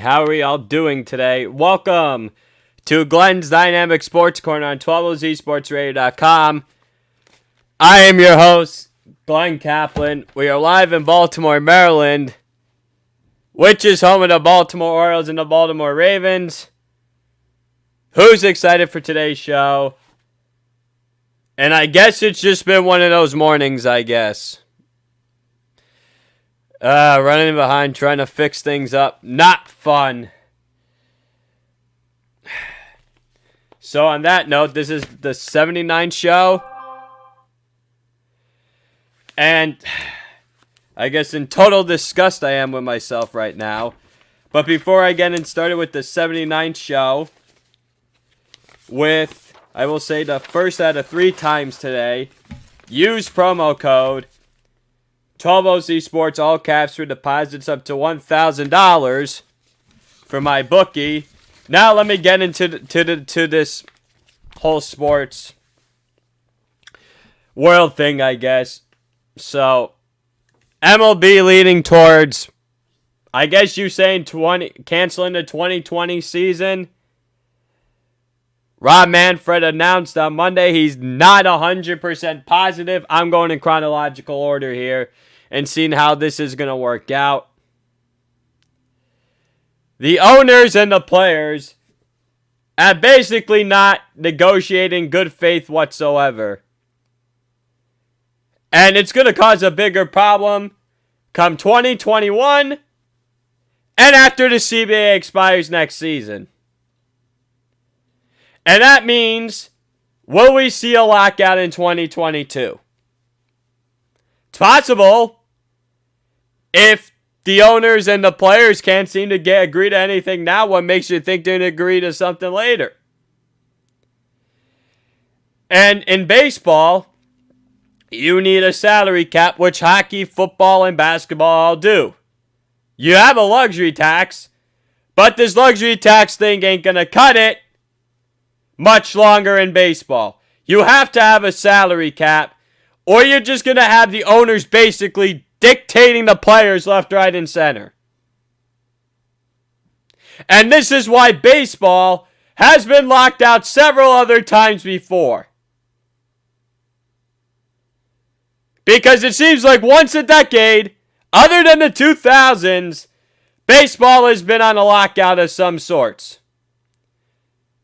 How are we all doing today? Welcome to Glenn's Dynamic Sports Corner on 12OZSportsRadio.com. I am your host, Glenn Kaplan. We are live in Baltimore, Maryland, which is home of the Baltimore Orioles and the Baltimore Ravens. Who's excited for today's show? And I guess it's just been one of those mornings, I guess. Running behind, trying to fix things up. Not fun. So on that note, this is the 79th show. And I guess in total disgust I am with myself right now. But before I get started with the 79th show, with, I will say, the first out of 3 times today, use promo code 12OZ Sports, all caps, for deposits up to $1,000 for my bookie. Now let me get into this whole sports world thing, I guess. So, MLB leading towards, I guess you saying canceling the 2020 season. Rob Manfred announced on Monday he's not 100% positive. I'm going in chronological order here and seeing how this is going to work out. The owners and the players are basically not negotiating good faith whatsoever. And it's going to cause a bigger problem come 2021 and after the CBA expires next season. And that means, will we see a lockout in 2022? It's possible if the owners and the players can't seem to agree to anything now. What makes you think they're going to agree to something later? And in baseball, you need a salary cap, which hockey, football, and basketball all do. You have a luxury tax, but this luxury tax thing ain't going to cut it much longer in baseball. You have to have a salary cap, or you're just going to have the owners basically dictating the players left, right, and center. And this is why baseball has been locked out several other times before. Because it seems like once a decade, other than the 2000s, baseball has been on a lockout of some sorts.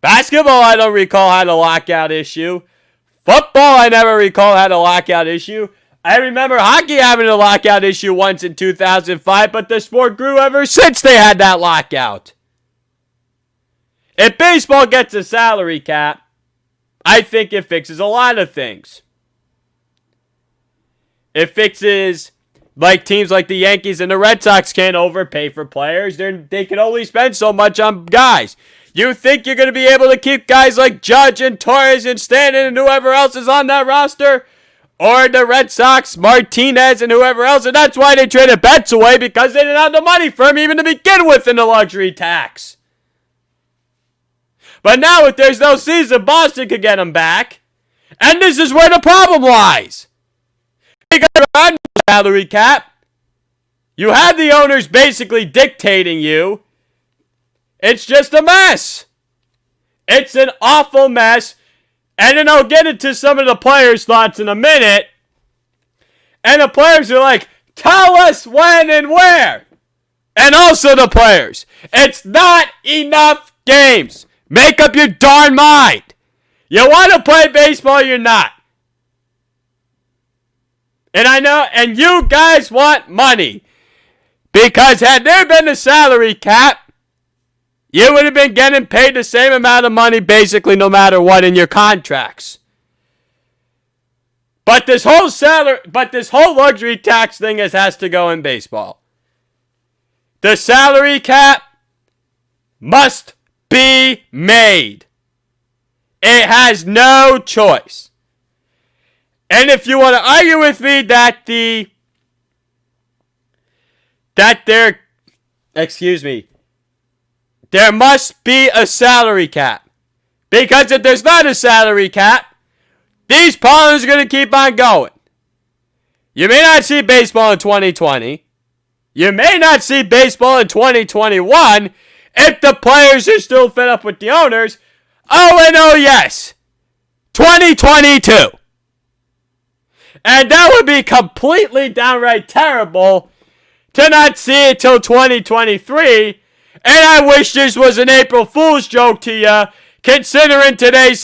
Basketball, I don't recall had a lockout issue. Football, I never recall had a lockout issue. I remember hockey having a lockout issue once in 2005, but the sport grew ever since they had that lockout. If baseball gets a salary cap, I think it fixes a lot of things. It fixes, like teams like the Yankees and the Red Sox can't overpay for players. They can only spend so much on guys. You think you're going to be able to keep guys like Judge and Torres and Stanton and whoever else is on that roster? Or the Red Sox, Martinez and whoever else? And that's why they traded Betts away, because they didn't have the money for him even to begin with in the luxury tax. But now if there's no season, Boston could get him back. And this is where the problem lies. Because you're on the salary cap. You have the owners basically dictating you. It's just a mess. It's an awful mess. And then I'll get into some of the players' thoughts in a minute. And the players are like, tell us when and where. And also the players, it's not enough games. Make up your darn mind. You want to play baseball, you're not. And I know, and you guys want money. Because had there been a salary cap, you would have been getting paid the same amount of money basically no matter what in your contracts. But this whole luxury tax thing has to go in baseball. The salary cap must be made. It has no choice. And if you want to argue with me there must be a salary cap. Because if there's not a salary cap, these problems are going to keep on going. You may not see baseball in 2020. You may not see baseball in 2021. if the players are still fed up with the owners. Oh, and oh yes, 2022. And that would be completely downright terrible to not see it till 2023. And I wish this was an April Fool's joke to you, considering today's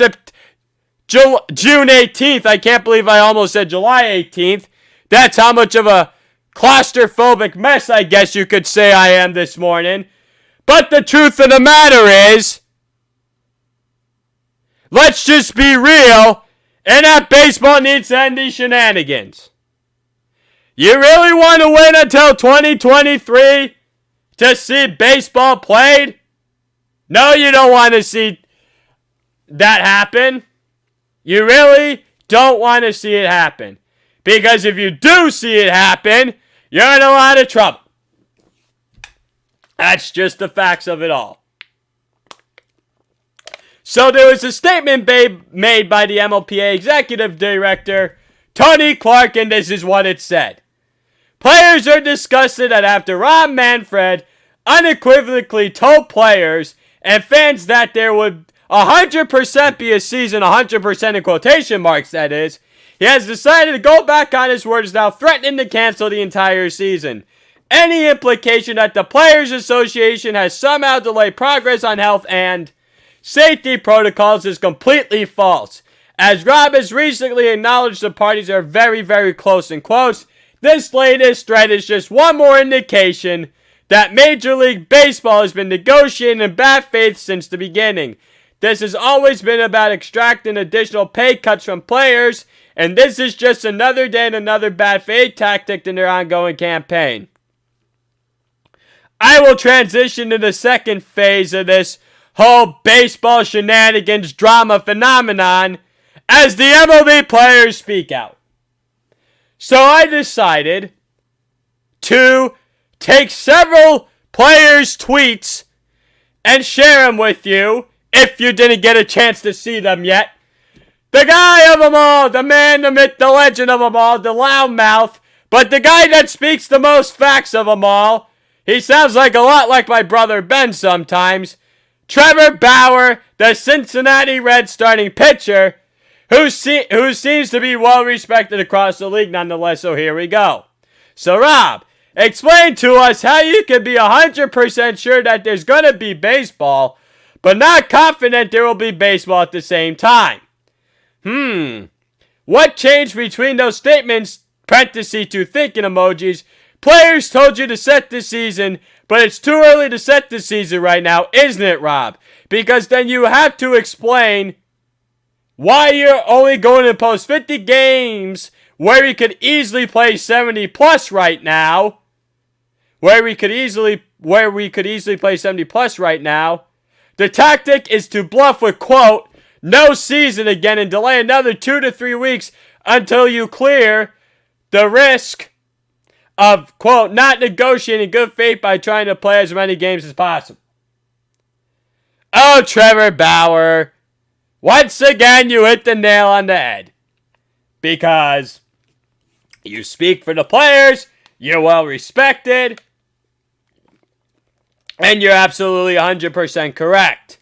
June 18th. I can't believe I almost said July 18th. That's how much of a claustrophobic mess I guess you could say I am this morning. But the truth of the matter is, let's just be real, and that baseball needs to end these shenanigans. You really want to wait until 2023 to see baseball played? No, you don't want to see that happen. You really don't want to see it happen. Because if you do see it happen, you're in a lot of trouble. That's just the facts of it all. So there was a statement made by the MLPA executive director, Tony Clark, and this is what it said. Players are disgusted that after Rob Manfred unequivocally told players and fans that there would 100% be a season, 100% in quotation marks that is, he has decided to go back on his words, now threatening to cancel the entire season. Any implication that the Players Association has somehow delayed progress on health and safety protocols is completely false. As Rob has recently acknowledged, the parties are very, very close in quotes. This latest threat is just one more indication that Major League Baseball has been negotiating in bad faith since the beginning. This has always been about extracting additional pay cuts from players, and this is just another day and another bad faith tactic in their ongoing campaign. I will transition to the second phase of this whole baseball shenanigans drama phenomenon as the MLB players speak out. So I decided to take several players' tweets and share them with you if you didn't get a chance to see them yet. The guy of them all, the man, the myth, the legend of them all, the loudmouth, but the guy that speaks the most facts of them all. He sounds like a lot like my brother Ben sometimes. Trevor Bauer, the Cincinnati Reds starting pitcher, who seems to be well respected across the league nonetheless, so here we go. So Rob, explain to us how you can be 100% sure that there's going to be baseball, but not confident there will be baseball at the same time. What changed between those statements, parentheses, two thinking emojis? Players told you to set the season, but it's too early to set the season right now, isn't it, Rob? Because then you have to explain why you're only going to post 50 games where you could easily play 70 plus right now. Where we could easily play 70 plus right now. The tactic is to bluff with, quote, no season again and delay another 2 to 3 weeks until you clear the risk of, quote, not negotiating good faith by trying to play as many games as possible. Oh, Trevor Bauer, once again you hit the nail on the head. Because you speak for the players, you're well respected, and you're absolutely 100% correct.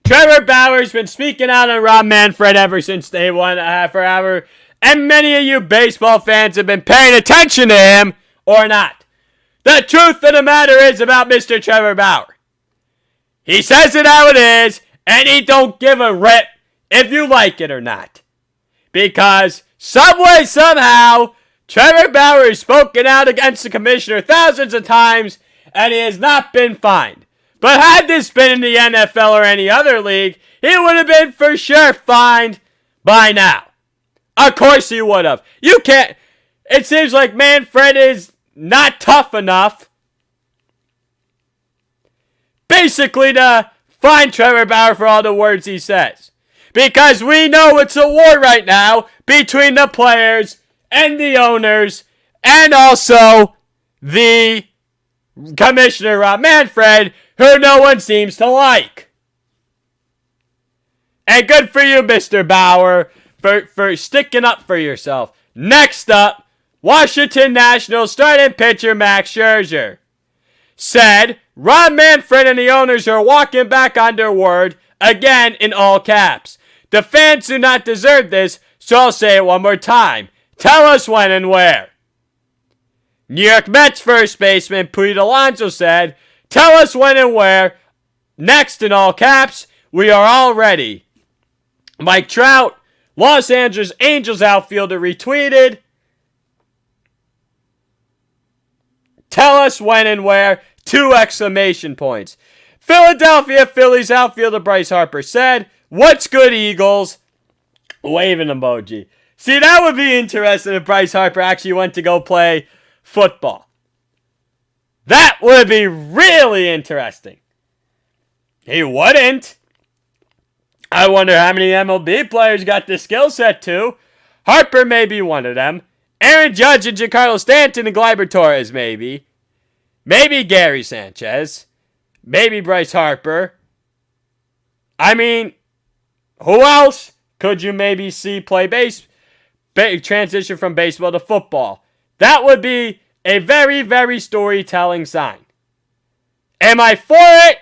Trevor Bauer's been speaking out on Rob Manfred ever since day one, forever. And many of you baseball fans have been paying attention to him, or not. The truth of the matter is about Mr. Trevor Bauer. He says it how it is, and he don't give a rip if you like it or not. Because, some way, somehow, Trevor Bauer has spoken out against the commissioner thousands of times, and he has not been fined. But had this been in the NFL or any other league, he would have been for sure fined by now. Of course he would have. You can't. It seems like Manfred is not tough enough, basically, to fine Trevor Bauer for all the words he says. Because we know it's a war right now between the players and the owners and also the commissioner, Rob Manfred, who no one seems to like. And good for you, Mr. Bauer, for sticking up for yourself. Next up, Washington Nationals starting pitcher Max Scherzer. said Rob Manfred and the owners are walking back on their word, again in all caps. The fans do not deserve this, so I'll say it one more time. Tell us when and where. New York Mets first baseman Pete Alonso said, tell us when and where. Next in all caps, we are all ready. Mike Trout, Los Angeles Angels outfielder, retweeted, tell us when and where, 2 exclamation points. Philadelphia Phillies outfielder Bryce Harper said, what's good, Eagles? Waving emoji. See, that would be interesting if Bryce Harper actually went to go play football. That would be really interesting. He wouldn't. I wonder how many MLB players got the skill set too. Harper may be one of them. Aaron Judge and Giancarlo Stanton and Gleyber Torres maybe. Maybe Gary Sanchez. Maybe Bryce Harper. I mean, who else could you maybe see play transition from baseball to football? That would be a very, very storytelling sign. Am I for it?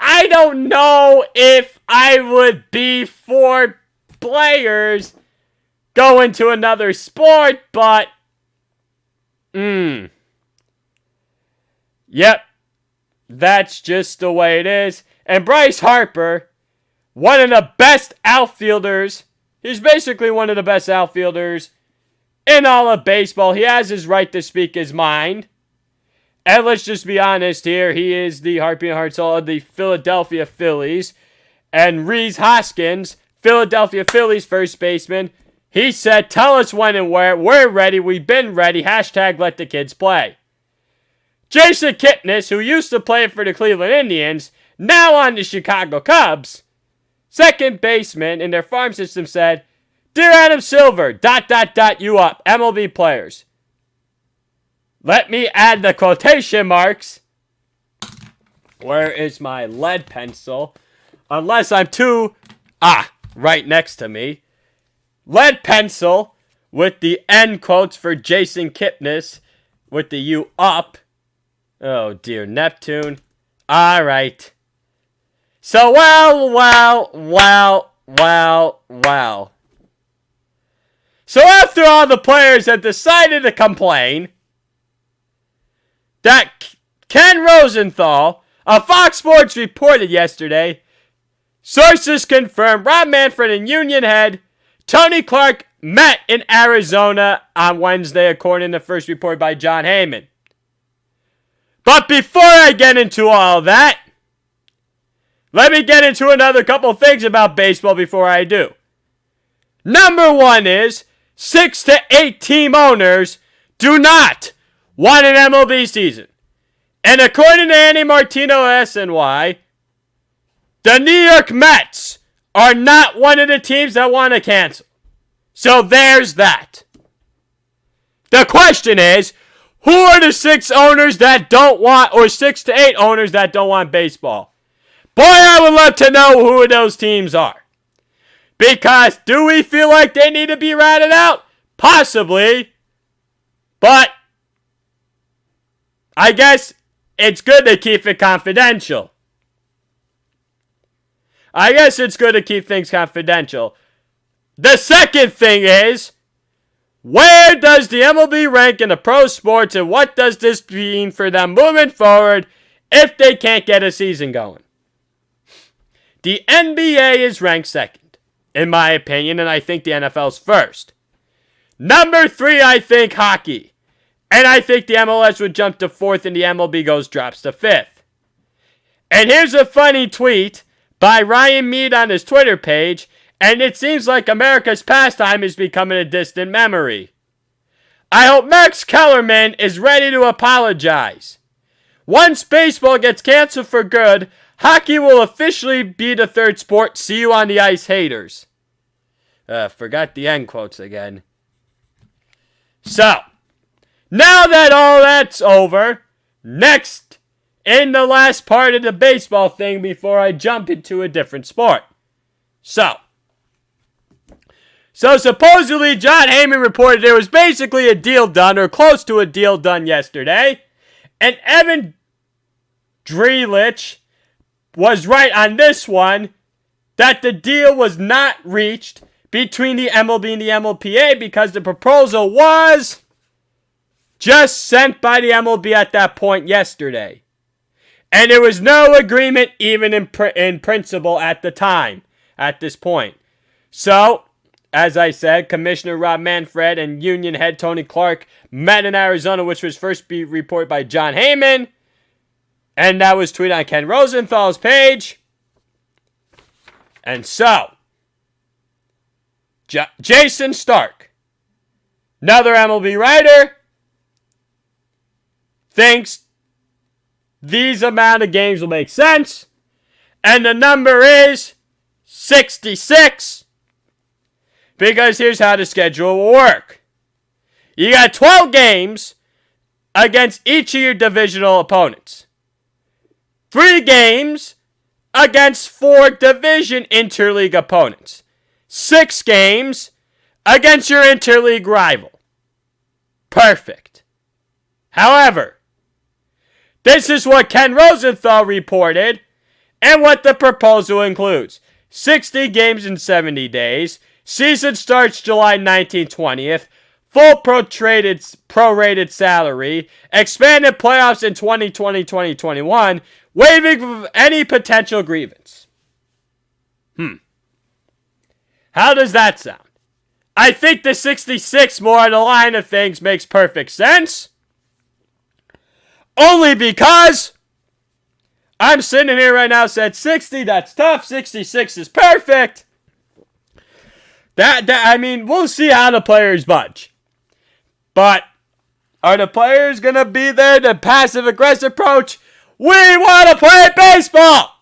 I don't know if I would be for players going to another sport, but yep, that's just the way it is. And Bryce Harper, one of the best outfielders, he's basically one of the best outfielders in all of baseball. He has his right to speak his mind. And let's just be honest here, he is the heartbeat and heart soul of the Philadelphia Phillies. And Rhys Hoskins, Philadelphia Phillies first baseman, he said, tell us when and where. We're ready. We've been ready. Hashtag let the kids play. Jason Kipnis, who used to play for the Cleveland Indians, now on the Chicago Cubs, second baseman in their farm system, said, Dear Adam Silver, ... you up, MLB players. Let me add the quotation marks. Where is my lead pencil? Unless I'm too... right next to me. Lead pencil with the end quotes for Jason Kipnis with the you up. Oh dear, Neptune. Alright. So, well. So after all the players have decided to complain that Ken Rosenthal of Fox Sports reported yesterday, sources confirmed Rob Manfred and Union head Tony Clark met in Arizona on Wednesday, according to the first report by John Heyman. But before I get into all that, let me get into another couple things about baseball before I do. Number one is 6 to 8 team owners do not want an MLB season. And according to Andy Martino SNY, the New York Mets are not one of the teams that want to cancel. So there's that. The question is, who are the 6 owners that don't want, or 6 to 8 owners that don't want baseball? Boy, I would love to know who those teams are. Because do we feel like they need to be ratted out? Possibly. But I guess it's good to keep it confidential. The second thing is, where does the MLB rank in the pro sports, and what does this mean for them moving forward if they can't get a season going? The NBA is ranked second, in my opinion, and I think the NFL's first. Number 3, I think hockey. And I think the MLS would jump to 4th and the MLB drops to 5th. And here's a funny tweet by Ryan Mead on his Twitter page, and it seems like America's pastime is becoming a distant memory. I hope Max Kellerman is ready to apologize. Once baseball gets canceled for good, hockey will officially be the third sport. See you on the ice, haters. Forgot the end quotes again. So, now that all that's over, next, in the last part of the baseball thing before I jump into a different sport. So, So supposedly Jon Heyman reported there was basically a deal done or close to a deal done yesterday. And Evan Drelich was right on this one that the deal was not reached between the MLB and the MLPA because the proposal was just sent by the MLB at that point yesterday. And there was no agreement even in principle at the time, at this point. So, as I said, Commissioner Rob Manfred and Union head Tony Clark met in Arizona, which was first reported by Jon Heyman. And that was tweeted on Ken Rosenthal's page. And so, Jason Stark, another MLB writer, thinks these amount of games will make sense. And the number is 66. Because here's how the schedule will work. You got 12 games against each of your divisional opponents. 3 games against 4 division interleague opponents. 6 games against your interleague rival. Perfect. However, this is what Ken Rosenthal reported and what the proposal includes. 60 games in 70 days. Season starts July 19th, 20th. Full prorated salary. Expanded playoffs in 2020-2021. Waiving any potential grievance. How does that sound? I think the 66 more on the line of things makes perfect sense. Only because I'm sitting here right now said 60, that's tough. 66 is perfect. I mean, we'll see how the players budge. But are the players going to be there, the passive-aggressive approach? We want to play baseball,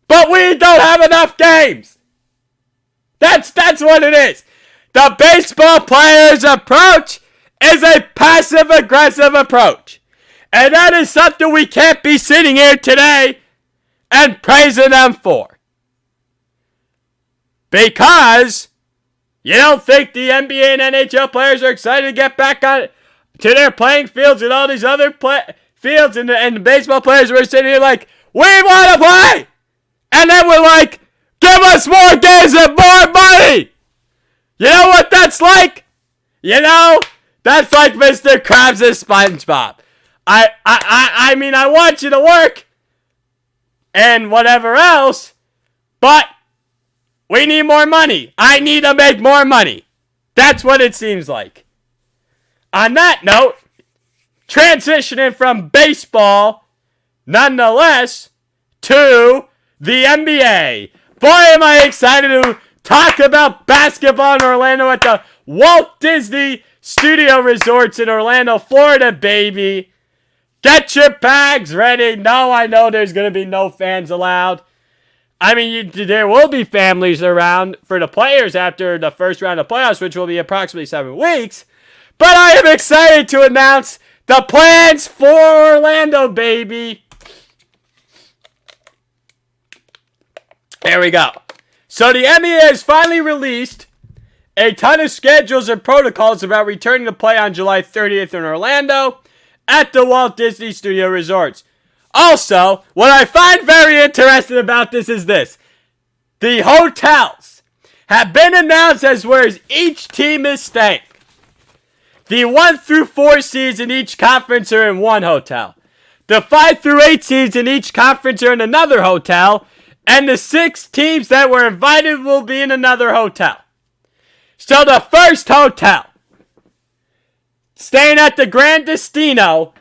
but we don't have enough games. That's what it is. The baseball players' approach is a passive-aggressive approach. And that is something we can't be sitting here today and praising them for. Because you don't think the NBA and NHL players are excited to get back on to their playing fields and all these other fields, and the baseball players were sitting here like, we want to play! And then we're like, give us more games and more money! You know what that's like? You know, that's like Mr. Krabs and SpongeBob. I mean, I want you to work and whatever else, but we need more money. I need to make more money. That's what it seems like. On that note, transitioning from baseball, nonetheless, to the NBA. Boy, am I excited to talk about basketball in Orlando at the Walt Disney Studio Resorts in Orlando, Florida, baby. Get your bags ready. No, I know there's going to be no fans allowed. I mean, there will be families around for the players after the first round of playoffs, which will be approximately 7 weeks. But I am excited to announce the plans for Orlando, baby. There we go. So the NBA has finally released a ton of schedules and protocols about returning to play on July 30th in Orlando at the Walt Disney Studio Resorts. Also, what I find very interesting about this is this. The hotels have been announced as where each team is staying. The 1 through 4 seeds in each conference are in one hotel. The 5 through 8 seeds in each conference are in another hotel. And the 6 teams that were invited will be in another hotel. So the first hotel, staying at the Grand Destino,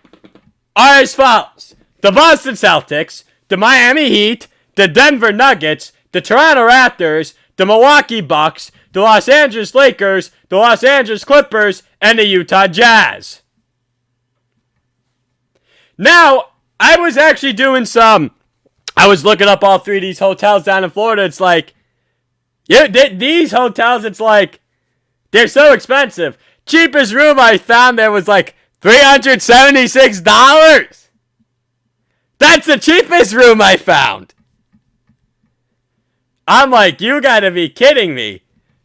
are as follows. The Boston Celtics, the Miami Heat, the Denver Nuggets, the Toronto Raptors, the Milwaukee Bucks, the Los Angeles Lakers, the Los Angeles Clippers, and the Utah Jazz. Now, I was actually I was looking up all 3 of these hotels down in Florida. It's like, these hotels, it's like, they're so expensive. Cheapest room I found there was like $376. That's the cheapest room I found. I'm like, you gotta be kidding me.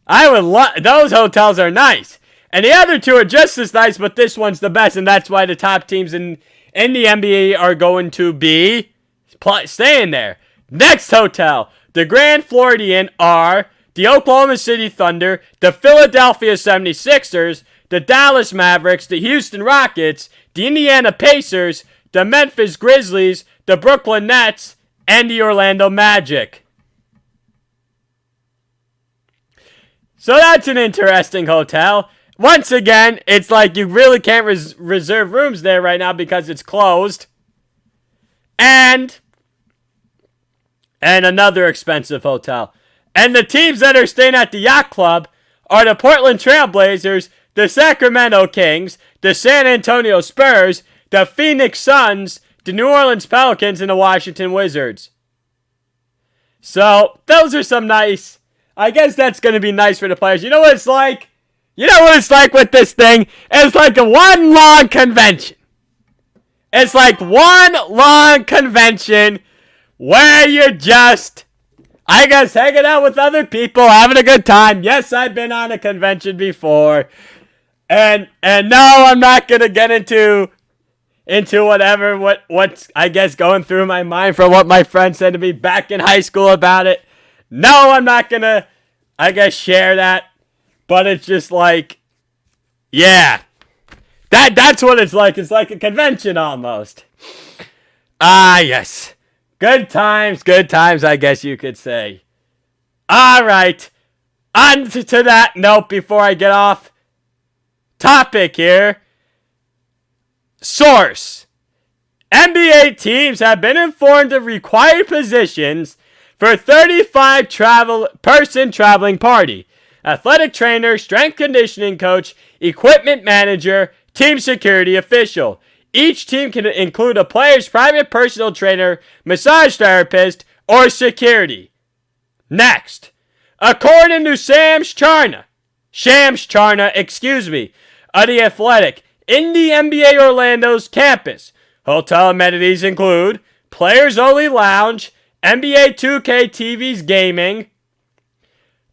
I would love, those hotels are nice. And the other two are just as nice, but this one's the best, and that's why the top teams in the NBA are going to be staying there. Next hotel, the Grand Floridian, are the Oklahoma City Thunder, the Philadelphia 76ers, the Dallas Mavericks, the Houston Rockets, the Indiana Pacers, the Memphis Grizzlies, the Brooklyn Nets, and the Orlando Magic. So that's an interesting hotel. Once again, it's like you really can't reserve rooms there right now because it's closed. And another expensive hotel. And the teams that are staying at the Yacht Club are the Portland Trail Blazers, the Sacramento Kings, the San Antonio Spurs, the Phoenix Suns, the New Orleans Pelicans, and the Washington Wizards. So, those are some nice... I guess that's going to be nice for the players. You know what it's like? You know what it's like with this thing? It's like one long convention. It's like one long convention where you're just, I guess, hanging out with other people, having a good time. Yes, I've been on a convention before. And no, I'm not going to get into what's, I guess, going through my mind from what my friend said to me back in high school about it. No, I'm not going to, I guess, share that. But it's just like, yeah. That's what it's like. It's like a convention almost. Ah, yes. Good times, I guess you could say. All right. On to that note before I get off topic here. Source. NBA teams have been informed of required positions for 35-person traveling party. Athletic trainer, strength conditioning coach, equipment manager, team security official. Each team can include a player's private personal trainer, massage therapist, or security. Next. According to Shams Charania, of The Athletic, in the NBA Orlando's campus, hotel amenities include players-only lounge, NBA 2K TVs gaming,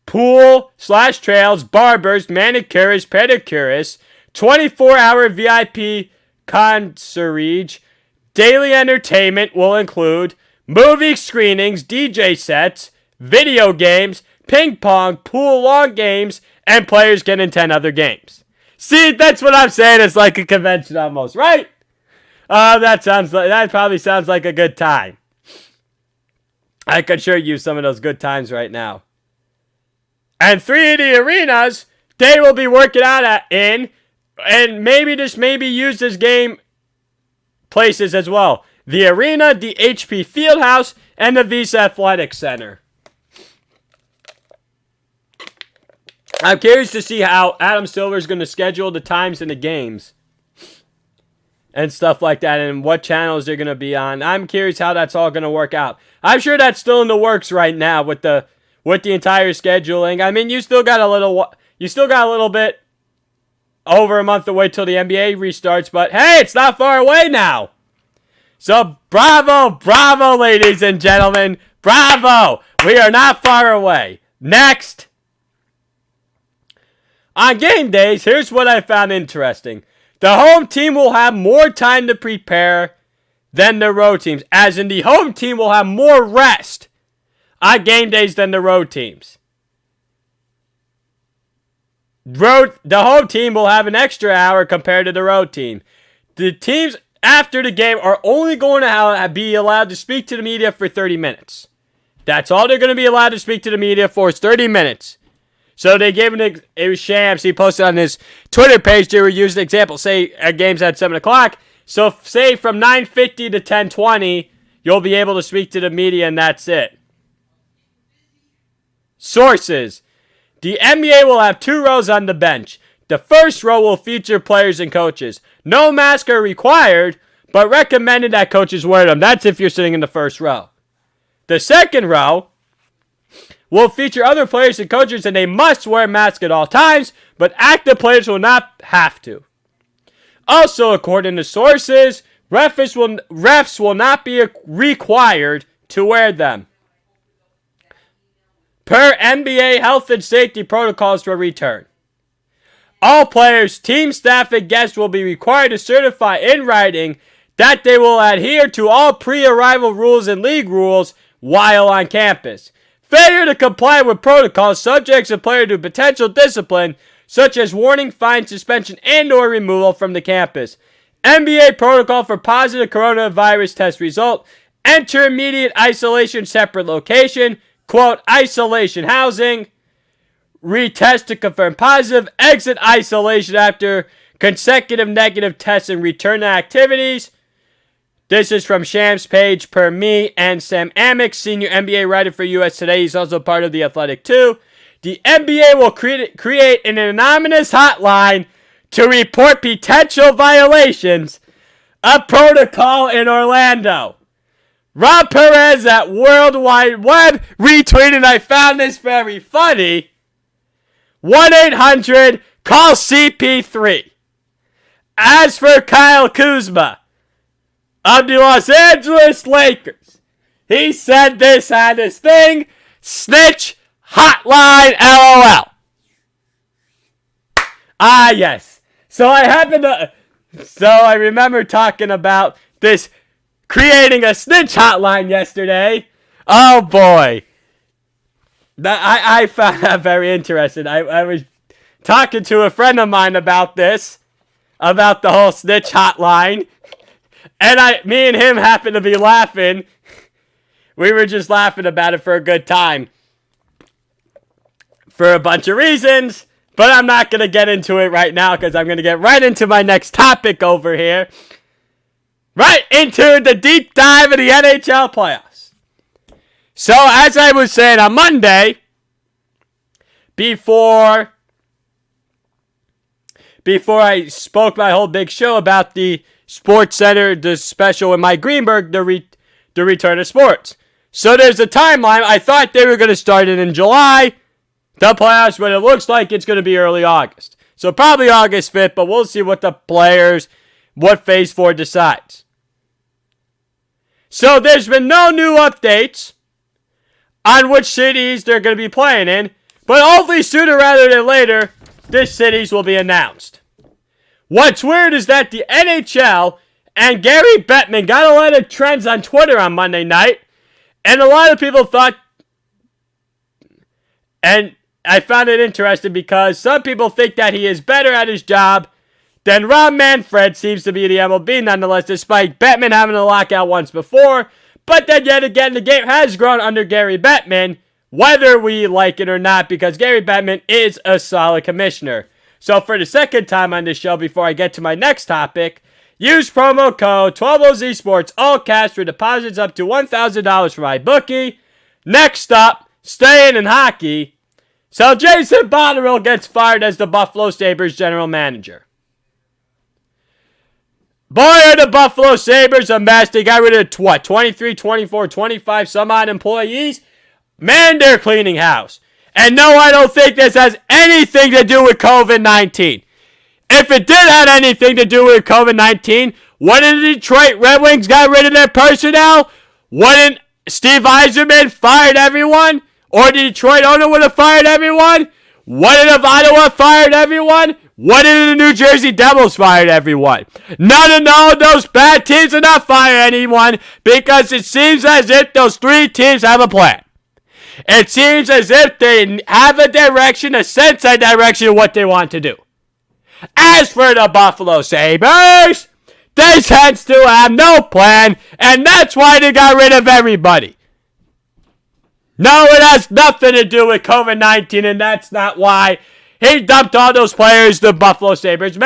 pool/trails, barbers, manicurists, pedicurists, 24-hour VIP concierge. Daily entertainment will include movie screenings, DJ sets, video games, ping pong, pool long games, and players can attend other games. See, that's what I'm saying. It's like a convention almost, right? That probably sounds like a good time. I could sure use some of those good times right now. And 3 of the arenas they will be working out in, and maybe used as game places as well. The arena, the HP Fieldhouse, and the Visa Athletic Center. I'm curious to see how Adam Silver is going to schedule the times in the games and stuff like that, and what channels they're going to be on. I'm curious how that's all going to work out. I'm sure that's still in the works right now with the entire scheduling. I mean, you still got a little bit over a month away till the NBA restarts, but hey, it's not far away now. So bravo, ladies and gentlemen, bravo. We are not far away. Next. On game days, here's what I found interesting. The home team will have more time to prepare than the road teams, as in the home team will have more rest on game days than the road teams. The home team will have an extra hour compared to the road team. The teams after the game are only going to be allowed to speak to the media for 30 minutes. That's all they're going to be allowed to speak to the media for is 30 minutes. So they gave it was Shams. He posted on his Twitter page. They were using an example. Say a game's at 7 o'clock. So say from 9:50 to 10:20, you'll be able to speak to the media, and that's it. Sources. The NBA will have 2 rows on the bench. The first row will feature players and coaches. No mask are required, but recommended that coaches wear them. That's if you're sitting in the first row. The second row will feature other players and coaches, and they must wear masks at all times, but active players will not have to. Also, according to sources, refs will not be required to wear them. per NBA health and safety protocols for return. All players, team staff, and guests will be required to certify in writing that they will adhere to all pre-arrival rules and league rules while on campus. Failure to comply with protocols subjects a player to potential discipline, such as warning, fine, suspension, and/or removal from the campus. NBA protocol for positive coronavirus test result. Enter immediate isolation, separate location. Quote, isolation housing. Retest to confirm positive. Exit isolation after consecutive negative tests and return to activities. This is from Shams page per me and Sam Amick, senior NBA writer for US Today. He's also part of The Athletic too. The NBA will create an anonymous hotline to report potential violations of protocol in Orlando. Rob Perez at World Wide Web retweeted, I found this very funny. 1-800-CALL-CP3. As for Kyle Kuzma of the Los Angeles Lakers, he said this on his thing, snitch hotline LOL. Ah, yes. So I remember talking about this creating a snitch hotline yesterday. Oh boy. I found that very interesting. I was talking to a friend of mine about this, about the whole snitch hotline. And me and him happened to be laughing. We were just laughing about it for a good time. For a bunch of reasons. But I'm not going to get into it right now because I'm going to get right into my next topic over here. Right into the deep dive of the NHL playoffs. So, as I was saying on Monday, before I spoke my whole big show about the Sports Center, the special with Mike Greenberg, the return of sports. So there's a timeline. I thought they were going to start it in July, the playoffs, but it looks like it's going to be early August. So probably August 5th, but we'll see what the players, what Phase 4 decides. So there's been no new updates on which cities they're going to be playing in, but hopefully sooner rather than later, these cities will be announced. What's weird is that the NHL and Gary Bettman got a lot of trends on Twitter on Monday night, and a lot of people thought, and I found it interesting because some people think that he is better at his job than Rob Manfred seems to be the MLB nonetheless, despite Bettman having a lockout once before. But then yet again, the game has grown under Gary Bettman, whether we like it or not, because Gary Bettman is a solid commissioner. So for the second time on this show, before I get to my next topic, use promo code 12OZ all cash for deposits up to $1,000 for my bookie. Next up, staying in hockey. So Jason Botterill gets fired as the Buffalo Sabres general manager. Boy, are the Buffalo Sabres a mess. They got rid of, 23, 24, 25 some odd employees? Man, they're cleaning house. And no, I don't think this has anything to do with COVID-19. If it did have anything to do with COVID-19, wouldn't the Detroit Red Wings got rid of their personnel? Wouldn't Steve Yzerman fired everyone? Or the Detroit owner would have fired everyone? Wouldn't have Ottawa fired everyone? Wouldn't the New Jersey Devils fired everyone? No, those bad teams did not fire anyone because it seems as if those three teams have a plan. It seems as if they have a direction, a sense of direction of what they want to do. As for the Buffalo Sabres, they tend to have no plan, and that's why they got rid of everybody. No, it has nothing to do with COVID-19, and that's not why he dumped all those players, the Buffalo Sabres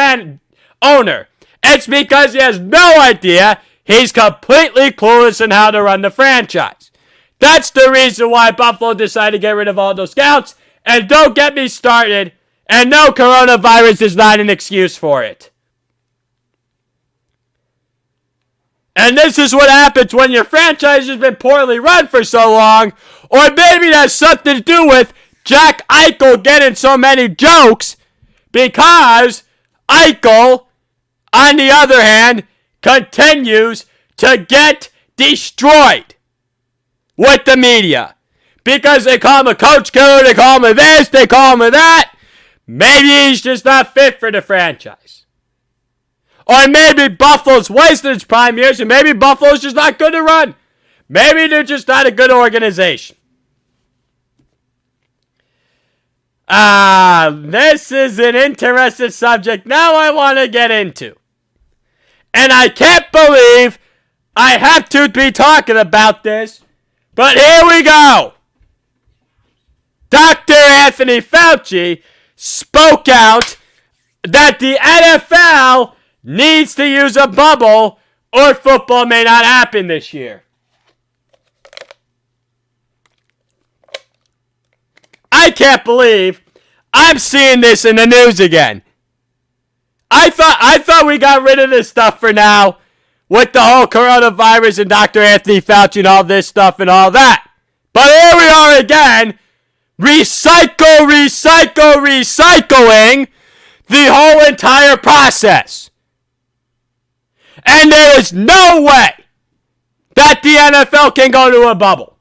owner. It's because he has no idea. He's completely clueless on how to run the franchise. That's the reason why Buffalo decided to get rid of all those scouts. And don't get me started. And no, coronavirus is not an excuse for it. And this is what happens when your franchise has been poorly run for so long. Or maybe that's something to do with Jack Eichel getting so many jokes. Because Eichel, on the other hand, continues to get destroyed with the media. because they call him a coach killer, they call him this, they call him that. Maybe he's just not fit for the franchise. Or maybe Buffalo's wasted its prime years, and maybe Buffalo's just not good to run. Maybe they're just not a good organization. This is an interesting subject now I want to get into. And I can't believe I have to be talking about this, but here we go. Dr. Anthony Fauci spoke out that the NFL needs to use a bubble or football may not happen this year. I can't believe I'm seeing this in the news again. I thought we got rid of this stuff for now with the whole coronavirus and Dr. Anthony Fauci and all this stuff and all that. But here we are again, recycling the whole entire process. And there is no way that the NFL can go to a bubble.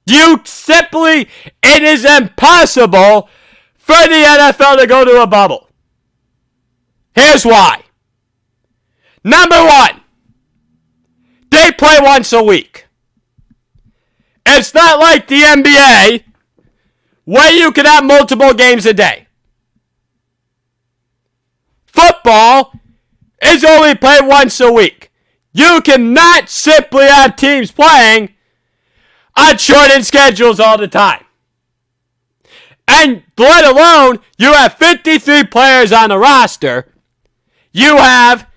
It is impossible for the NFL to go to a bubble. Here's why. Number one, they play once a week. It's not like the NBA where you can have multiple games a day. Football is only played once a week. You cannot simply have teams playing on shortened schedules all the time. And let alone, you have 53 players on the roster. You have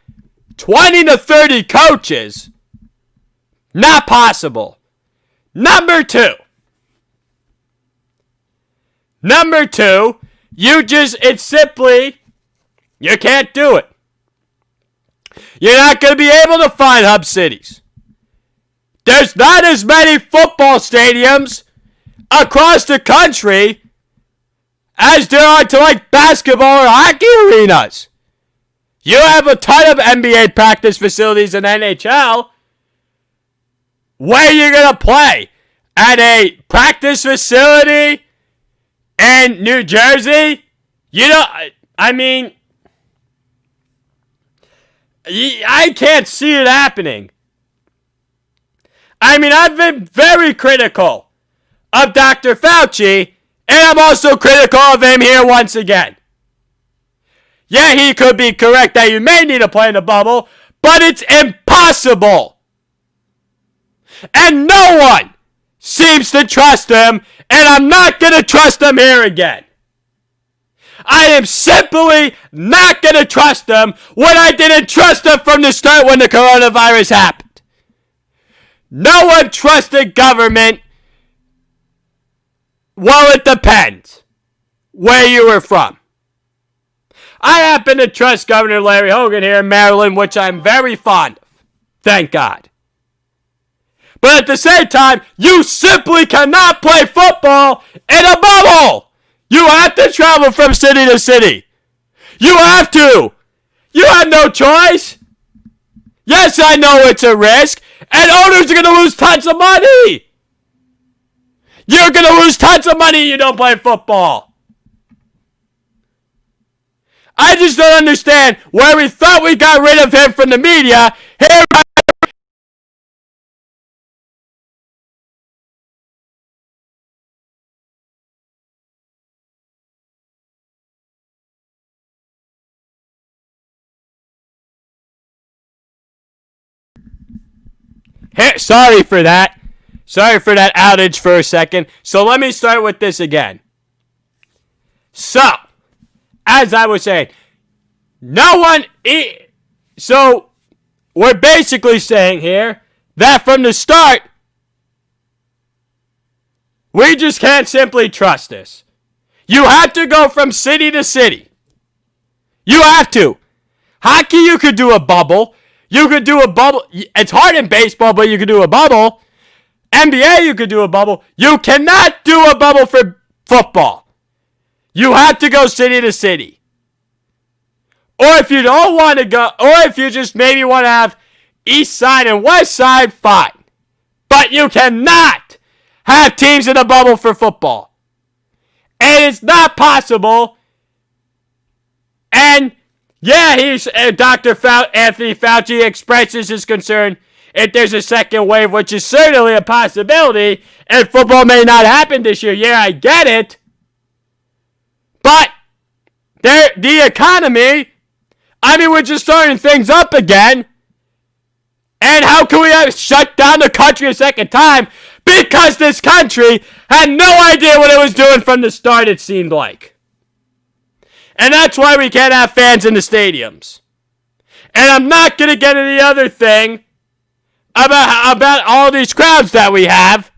20 to 30 coaches. Not possible. Number two, you can't do it. You're not going to be able to find hub cities. There's not as many football stadiums across the country as there are to like basketball or hockey arenas. You have a ton of NBA practice facilities in NHL. Where are you going to play? At a practice facility in New Jersey? I can't see it happening. I've been very critical of Dr. Fauci, and I'm also critical of him here once again. Yeah, he could be correct that you may need to play in a bubble, but it's impossible. And no one seems to trust him, and I'm not going to trust him here again. I am simply not going to trust him when I didn't trust him from the start when the coronavirus happened. No one trusted government. Well, it depends where you were from. I happen to trust Governor Larry Hogan here in Maryland, which I'm very fond of. Thank God. But at the same time, you simply cannot play football in a bubble. You have to travel from city to city. You have to. You have no choice. Yes, I know it's a risk. And owners are going to lose tons of money. You're going to lose tons of money if you don't play football. I just don't understand where we thought we got rid of him from the media. Here sorry for that. Sorry for that outage for a second. So let me start with this again. So, as I was saying, so we're basically saying here that from the start, we just can't simply trust this. You have to go from city to city. You have to. Hockey, you could do a bubble. You could do a bubble. It's hard in baseball, but you could do a bubble. NBA, you could do a bubble. You cannot do a bubble for football. You have to go city to city. Or if you don't want to go, or if you just maybe want to have east side and west side, fine. But you cannot have teams in the bubble for football. And it's not possible. And yeah, Dr. Anthony Fauci expresses his concern if there's a second wave, which is certainly a possibility, and football may not happen this year. Yeah, I get it. But the economy, we're just starting things up again. And how can we shut down the country a second time? Because this country had no idea what it was doing from the start, it seemed like. And that's why we can't have fans in the stadiums. And I'm not going to get into the other thing about all these crowds that we have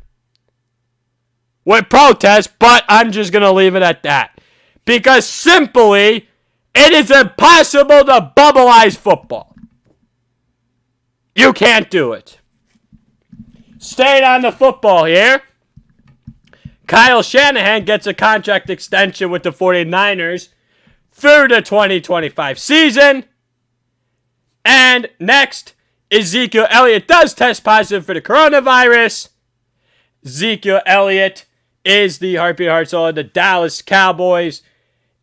with protests, but I'm just going to leave it at that. Because simply, it is impossible to bubbleize football. You can't do it. Staying on the football here, Kyle Shanahan gets a contract extension with the 49ers through the 2025 season. And next, Ezekiel Elliott does test positive for the coronavirus. Ezekiel Elliott is the heartbeat heart soul of the Dallas Cowboys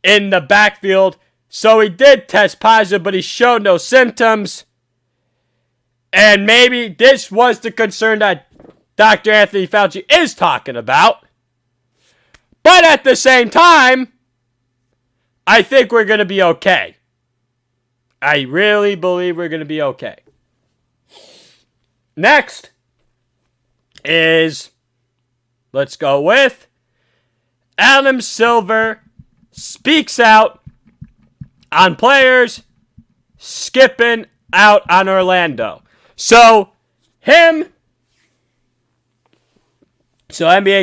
in the backfield. So he did test positive, but he showed no symptoms. And maybe this was the concern that Dr. Anthony Fauci is talking about. But at the same time, I think we're going to be okay. I really believe we're going to be okay. Next is, let's go with, Adam Silver speaks out on players skipping out on Orlando. So NBA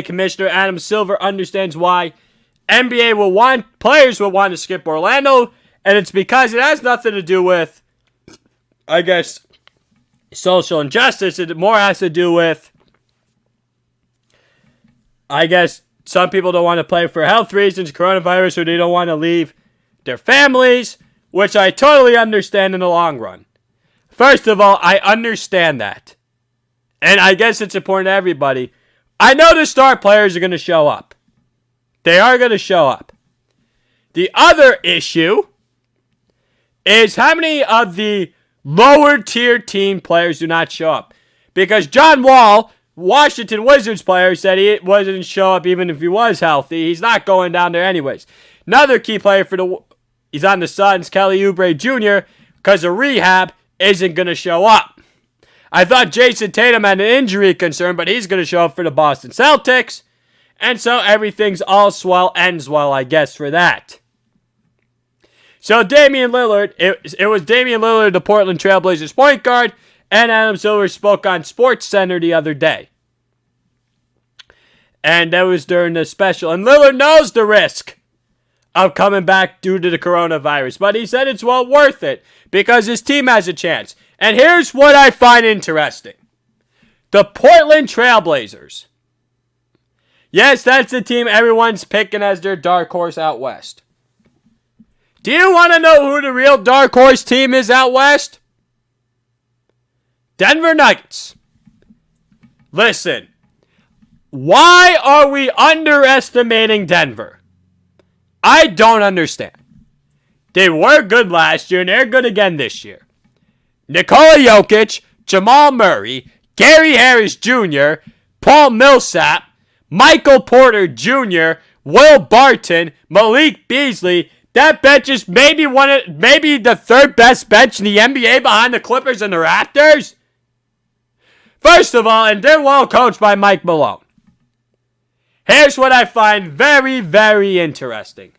Commissioner Adam Silver understands why players will want to skip Orlando, and it's because it has nothing to do with, I guess, social injustice. It more has to do with, I guess, some people don't want to play for health reasons, coronavirus, or they don't want to leave their families, which I totally understand in the long run. First of all, I understand that. And I guess it's important to everybody. I know the star players are going to show up. They are going to show up. The other issue is how many of the lower tier team players do not show up. Because John Wall, Washington Wizards player, said he wasn't show up even if he was healthy. He's not going down there anyways. Another key player he's on the Suns, Kelly Oubre Jr., because of rehab, isn't going to show up. I thought Jason Tatum had an injury concern, but he's going to show up for the Boston Celtics. And so everything's all swell, ends well, I guess, for that. So Damian Lillard, it was Damian Lillard, the Portland Trailblazers point guard, and Adam Silver spoke on SportsCenter the other day. And that was during the special. And Lillard knows the risk of coming back due to the coronavirus. But he said it's well worth it because his team has a chance. And here's what I find interesting. The Portland Trailblazers. Yes, that's the team everyone's picking as their dark horse out west. Do you want to know who the real dark horse team is out west? Denver Nuggets. Listen, why are we underestimating Denver? I don't understand. They were good last year and they're good again this year. Nikola Jokic, Jamal Murray, Gary Harris Jr., Paul Millsap, Michael Porter Jr., Will Barton, Malik Beasley. That bench is maybe the third best bench in the NBA behind the Clippers and the Raptors. First of all, and they're well coached by Mike Malone. Here's what I find very, very interesting.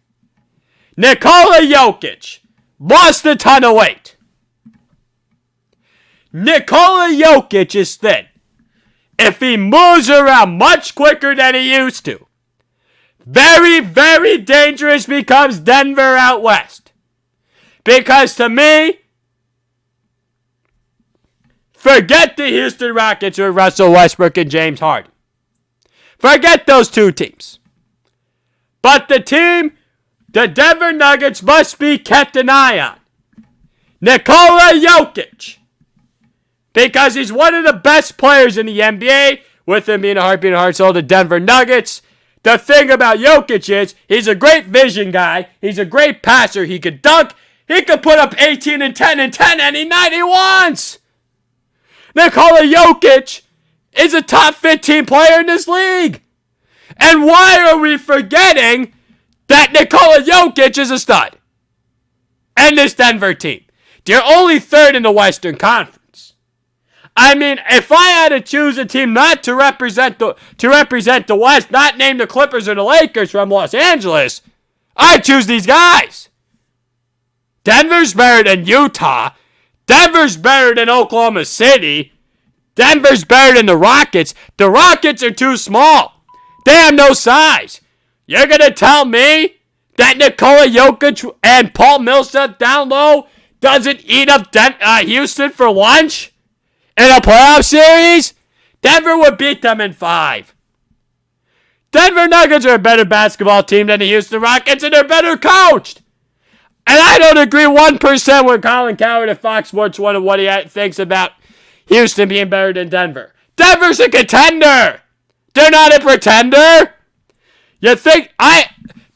Nikola Jokic lost a ton of weight. Nikola Jokic is thin. If he moves around much quicker than he used to, very, very dangerous becomes Denver out west. Because to me, forget the Houston Rockets with Russell Westbrook and James Harden. Forget those two teams. But the Denver Nuggets must be kept an eye on. Nikola Jokic. Because he's one of the best players in the NBA, with him being a heart, being a heart, soul, the Denver Nuggets. The thing about Jokic is he's a great vision guy. He's a great passer. He could dunk. He could put up 18 and 10 and 10 any night he wants. Nikola Jokic is a top 15 player in this league. And why are we forgetting that Nikola Jokic is a stud? And this Denver team. They're only third in the Western Conference. I mean, if I had to choose a team not to represent the West, not name the Clippers or the Lakers from Los Angeles, I'd choose these guys. Denver's better than Utah. Denver's better than Oklahoma City. Denver's better than the Rockets. The Rockets are too small. They have no size. You're going to tell me that Nikola Jokic and Paul Millsap down low doesn't eat up Houston for lunch in a playoff series? Denver would beat them in 5. Denver Nuggets are a better basketball team than the Houston Rockets, and they're better coached. And I don't agree 1% with Colin Cowherd at Fox Sports 1 of what he thinks about Houston being better than Denver. Denver's a contender. They're not a pretender. You think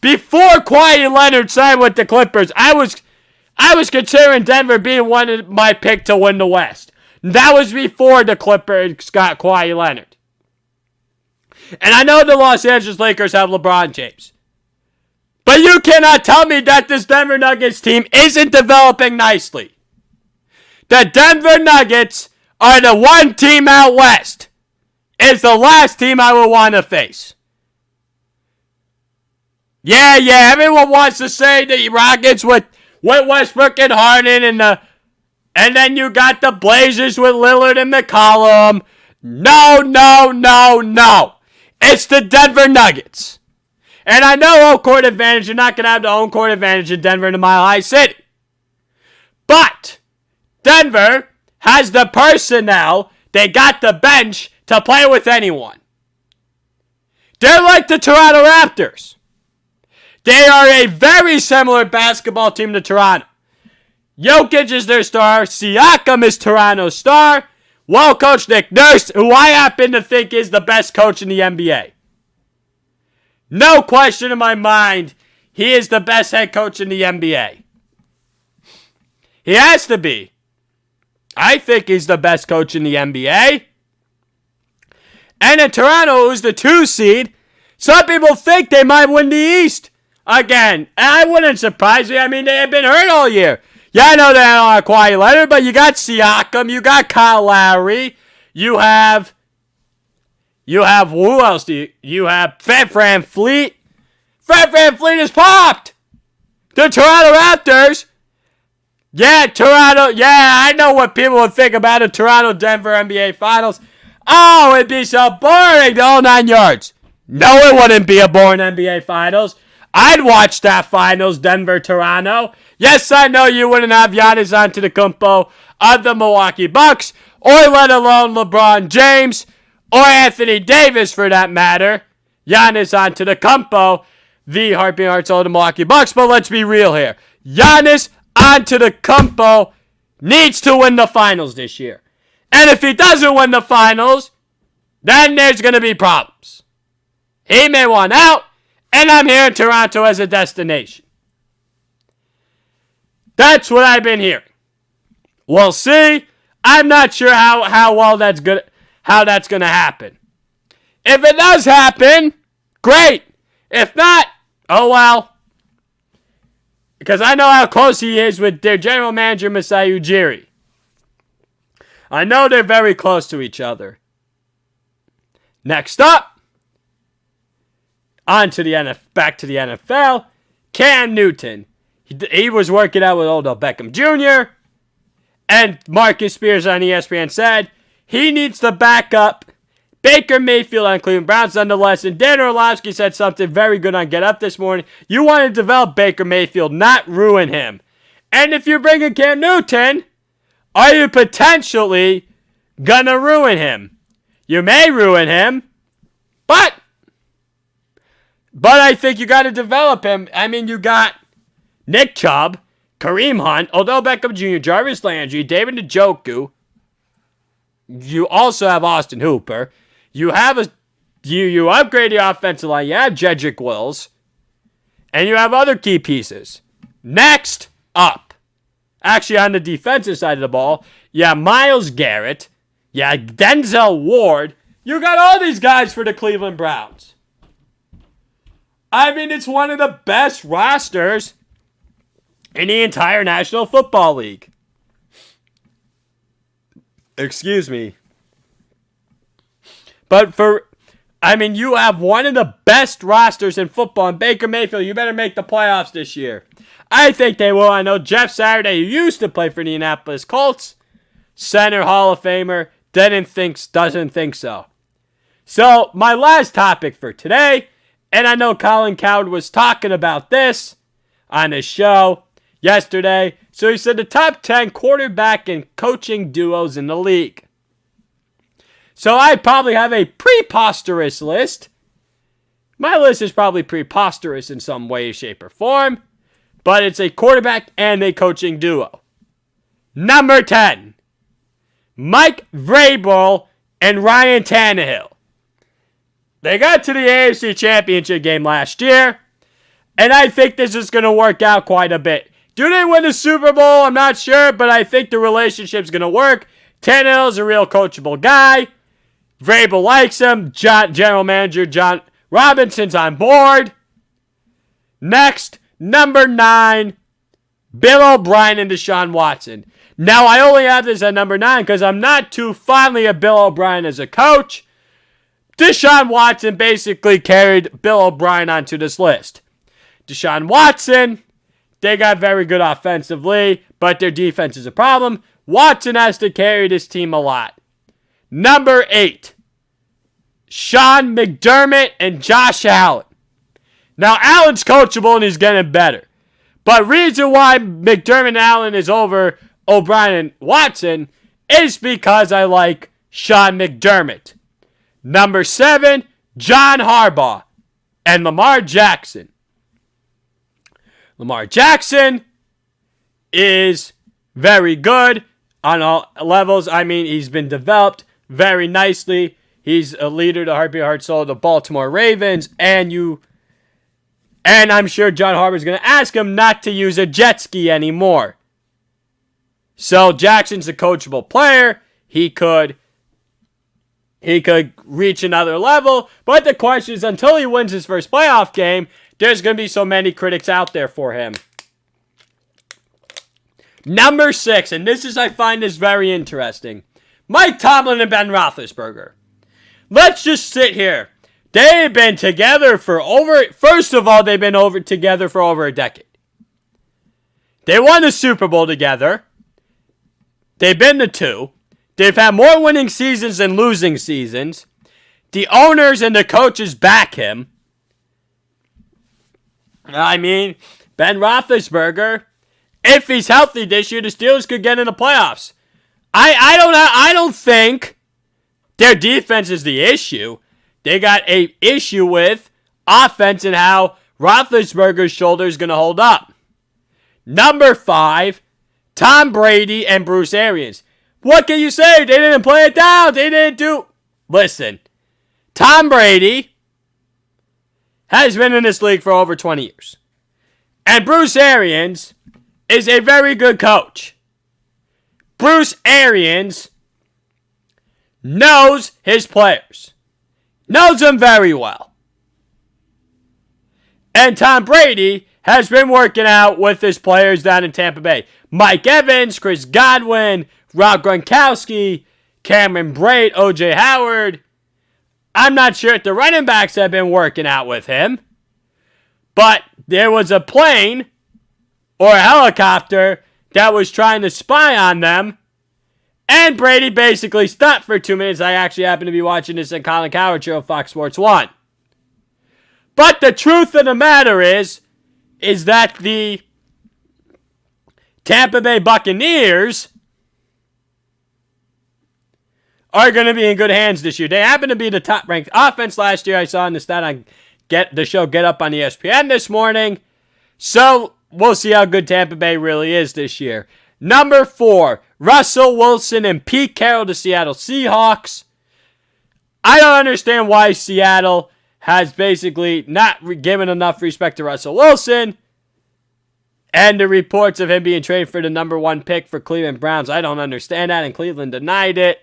before Kawhi Leonard signed with the Clippers, I was considering Denver being one of my pick to win the West. That was before the Clippers got Kawhi Leonard. And I know the Los Angeles Lakers have LeBron James. But you cannot tell me that this Denver Nuggets team isn't developing nicely. The Denver Nuggets are the one team out west. It's the last team I would want to face. Yeah, everyone wants to say the Rockets with Westbrook and Harden and then you got the Blazers with Lillard and McCollum. No. It's the Denver Nuggets. And I know home court advantage. You're not going to have the home court advantage in Denver in the Mile High City. But Denver has the personnel. They got the bench to play with anyone. They're like the Toronto Raptors. They are a very similar basketball team to Toronto. Jokic is their star. Siakam is Toronto's star. Well-coached Nick Nurse, who I happen to think is the best coach in the NBA. No question in my mind, he is the best head coach in the NBA. He has to be. I think he's the best coach in the NBA. And in Toronto, who's the 2 seed, some people think they might win the East again. And it wouldn't surprise me. I mean, they have been hurt all year. Yeah, I know they don't have Kawhi Leonard, but you got Siakam, you got Kyle Lowry, you have who else do you have Fred VanVleet. Fred VanVleet is popped. The Toronto Raptors. Yeah, Toronto. Yeah, I know what people would think about a Toronto-Denver NBA Finals. Oh, it'd be so boring, the whole 9 yards. No, it wouldn't be a boring NBA Finals. I'd watch that Finals, Denver-Toronto. Yes, I know you wouldn't have Giannis Antetokounmpo of the Milwaukee Bucks, or let alone LeBron James, or Anthony Davis for that matter. Giannis Antetokounmpo, the heartbeat heart soul of the Milwaukee Bucks. But let's be real here. Giannis Antetokounmpo needs to win the finals this year. And if he doesn't win the finals, then there's going to be problems. He may want out, and I'm here in Toronto as a destination. That's what I've been hearing. We'll see. I'm not sure how well that's good. How that's going to happen. If it does happen, great. If not, oh well. Because I know how close he is with their general manager, Masai Ujiri. I know they're very close to each other. Next up, back to the NFL, Cam Newton. He was working out with Odell Beckham Jr., and Marcus Spears on ESPN said, he needs to back up Baker Mayfield on Cleveland Browns nonetheless. And Dan Orlovsky said something very good on Get Up this morning. You want to develop Baker Mayfield, not ruin him. And if you're bringing Cam Newton, are you potentially going to ruin him? You may ruin him, but I think you got to develop him. I mean, you got Nick Chubb, Kareem Hunt, Odell Beckham Jr., Jarvis Landry, David Njoku. You also have Austin Hooper. You have you upgrade the offensive line. You have Jedrick Wills. And you have other key pieces. Next up. Actually, on the defensive side of the ball, you have Myles Garrett. You have Denzel Ward. You got all these guys for the Cleveland Browns. I mean, it's one of the best rosters in the entire National Football League. Excuse me. But you have one of the best rosters in football. And Baker Mayfield, you better make the playoffs this year. I think they will. I know Jeff Saturday, who used to play for the Indianapolis Colts, center Hall of Famer, doesn't think so. So, my last topic for today, and I know Colin Cowherd was talking about this on his show yesterday. So he said the top 10 quarterback and coaching duos in the league. So I probably have a preposterous list. My list is probably preposterous in some way, shape, or form. But it's a quarterback and a coaching duo. Number 10. Mike Vrabel and Ryan Tannehill. They got to the AFC Championship game last year. And I think this is going to work out quite a bit. Do they win the Super Bowl? I'm not sure. But I think the relationship's going to work. Tannehill's a real coachable guy. Vrabel likes him. General Manager John Robinson's on board. Next, number 9, Bill O'Brien and Deshaun Watson. Now, I only have this at number 9 because I'm not too fondly of Bill O'Brien as a coach. Deshaun Watson basically carried Bill O'Brien onto this list. Deshaun Watson, they got very good offensively, but their defense is a problem. Watson has to carry this team a lot. Number 8, Sean McDermott and Josh Allen. Now, Allen's coachable and he's getting better. But reason why McDermott and Allen is over O'Brien and Watson is because I like Sean McDermott. Number 7, John Harbaugh and Lamar Jackson. Lamar Jackson is very good on all levels. I mean, he's been developed very nicely. He's a leader to heartbeat, heart, soul of the Baltimore Ravens. And I'm sure John Harbaugh is going to ask him not to use a jet ski anymore. So Jackson's a coachable player. He could reach another level. But the question is, until he wins his first playoff game, there's going to be so many critics out there for him. Number 6, and I find this very interesting. Mike Tomlin and Ben Roethlisberger. Let's just sit here. They've been together first of all, they've been together for over a decade. They won the Super Bowl together. They've been to 2. They've had more winning seasons than losing seasons. The owners and the coaches back him. I mean, Ben Roethlisberger, if he's healthy this year, the Steelers could get in the playoffs. I don't think their defense is the issue. They got an issue with offense and how Roethlisberger's shoulder is going to hold up. Number 5, Tom Brady and Bruce Arians. What can you say? They didn't play it down. They didn't do... Listen, Tom Brady has been in this league for over 20 years. And Bruce Arians is a very good coach. Bruce Arians knows his players. Knows them very well. And Tom Brady has been working out with his players down in Tampa Bay. Mike Evans, Chris Godwin, Rob Gronkowski, Cameron Brate, O.J. Howard. I'm not sure if the running backs have been working out with him. But there was a plane or a helicopter that was trying to spy on them. And Brady basically stopped for 2 minutes. I actually happened to be watching this on Colin Cowherd Show, Fox Sports 1. But the truth of the matter is that the Tampa Bay Buccaneers are going to be in good hands this year. They happen to be the top-ranked offense last year. I saw in the stat on Get Up on ESPN this morning. So we'll see how good Tampa Bay really is this year. Number 4, Russell Wilson and Pete Carroll, the Seattle Seahawks. I don't understand why Seattle has basically not given enough respect to Russell Wilson. And the reports of him being traded for the number 1 pick for Cleveland Browns. I don't understand that, and Cleveland denied it.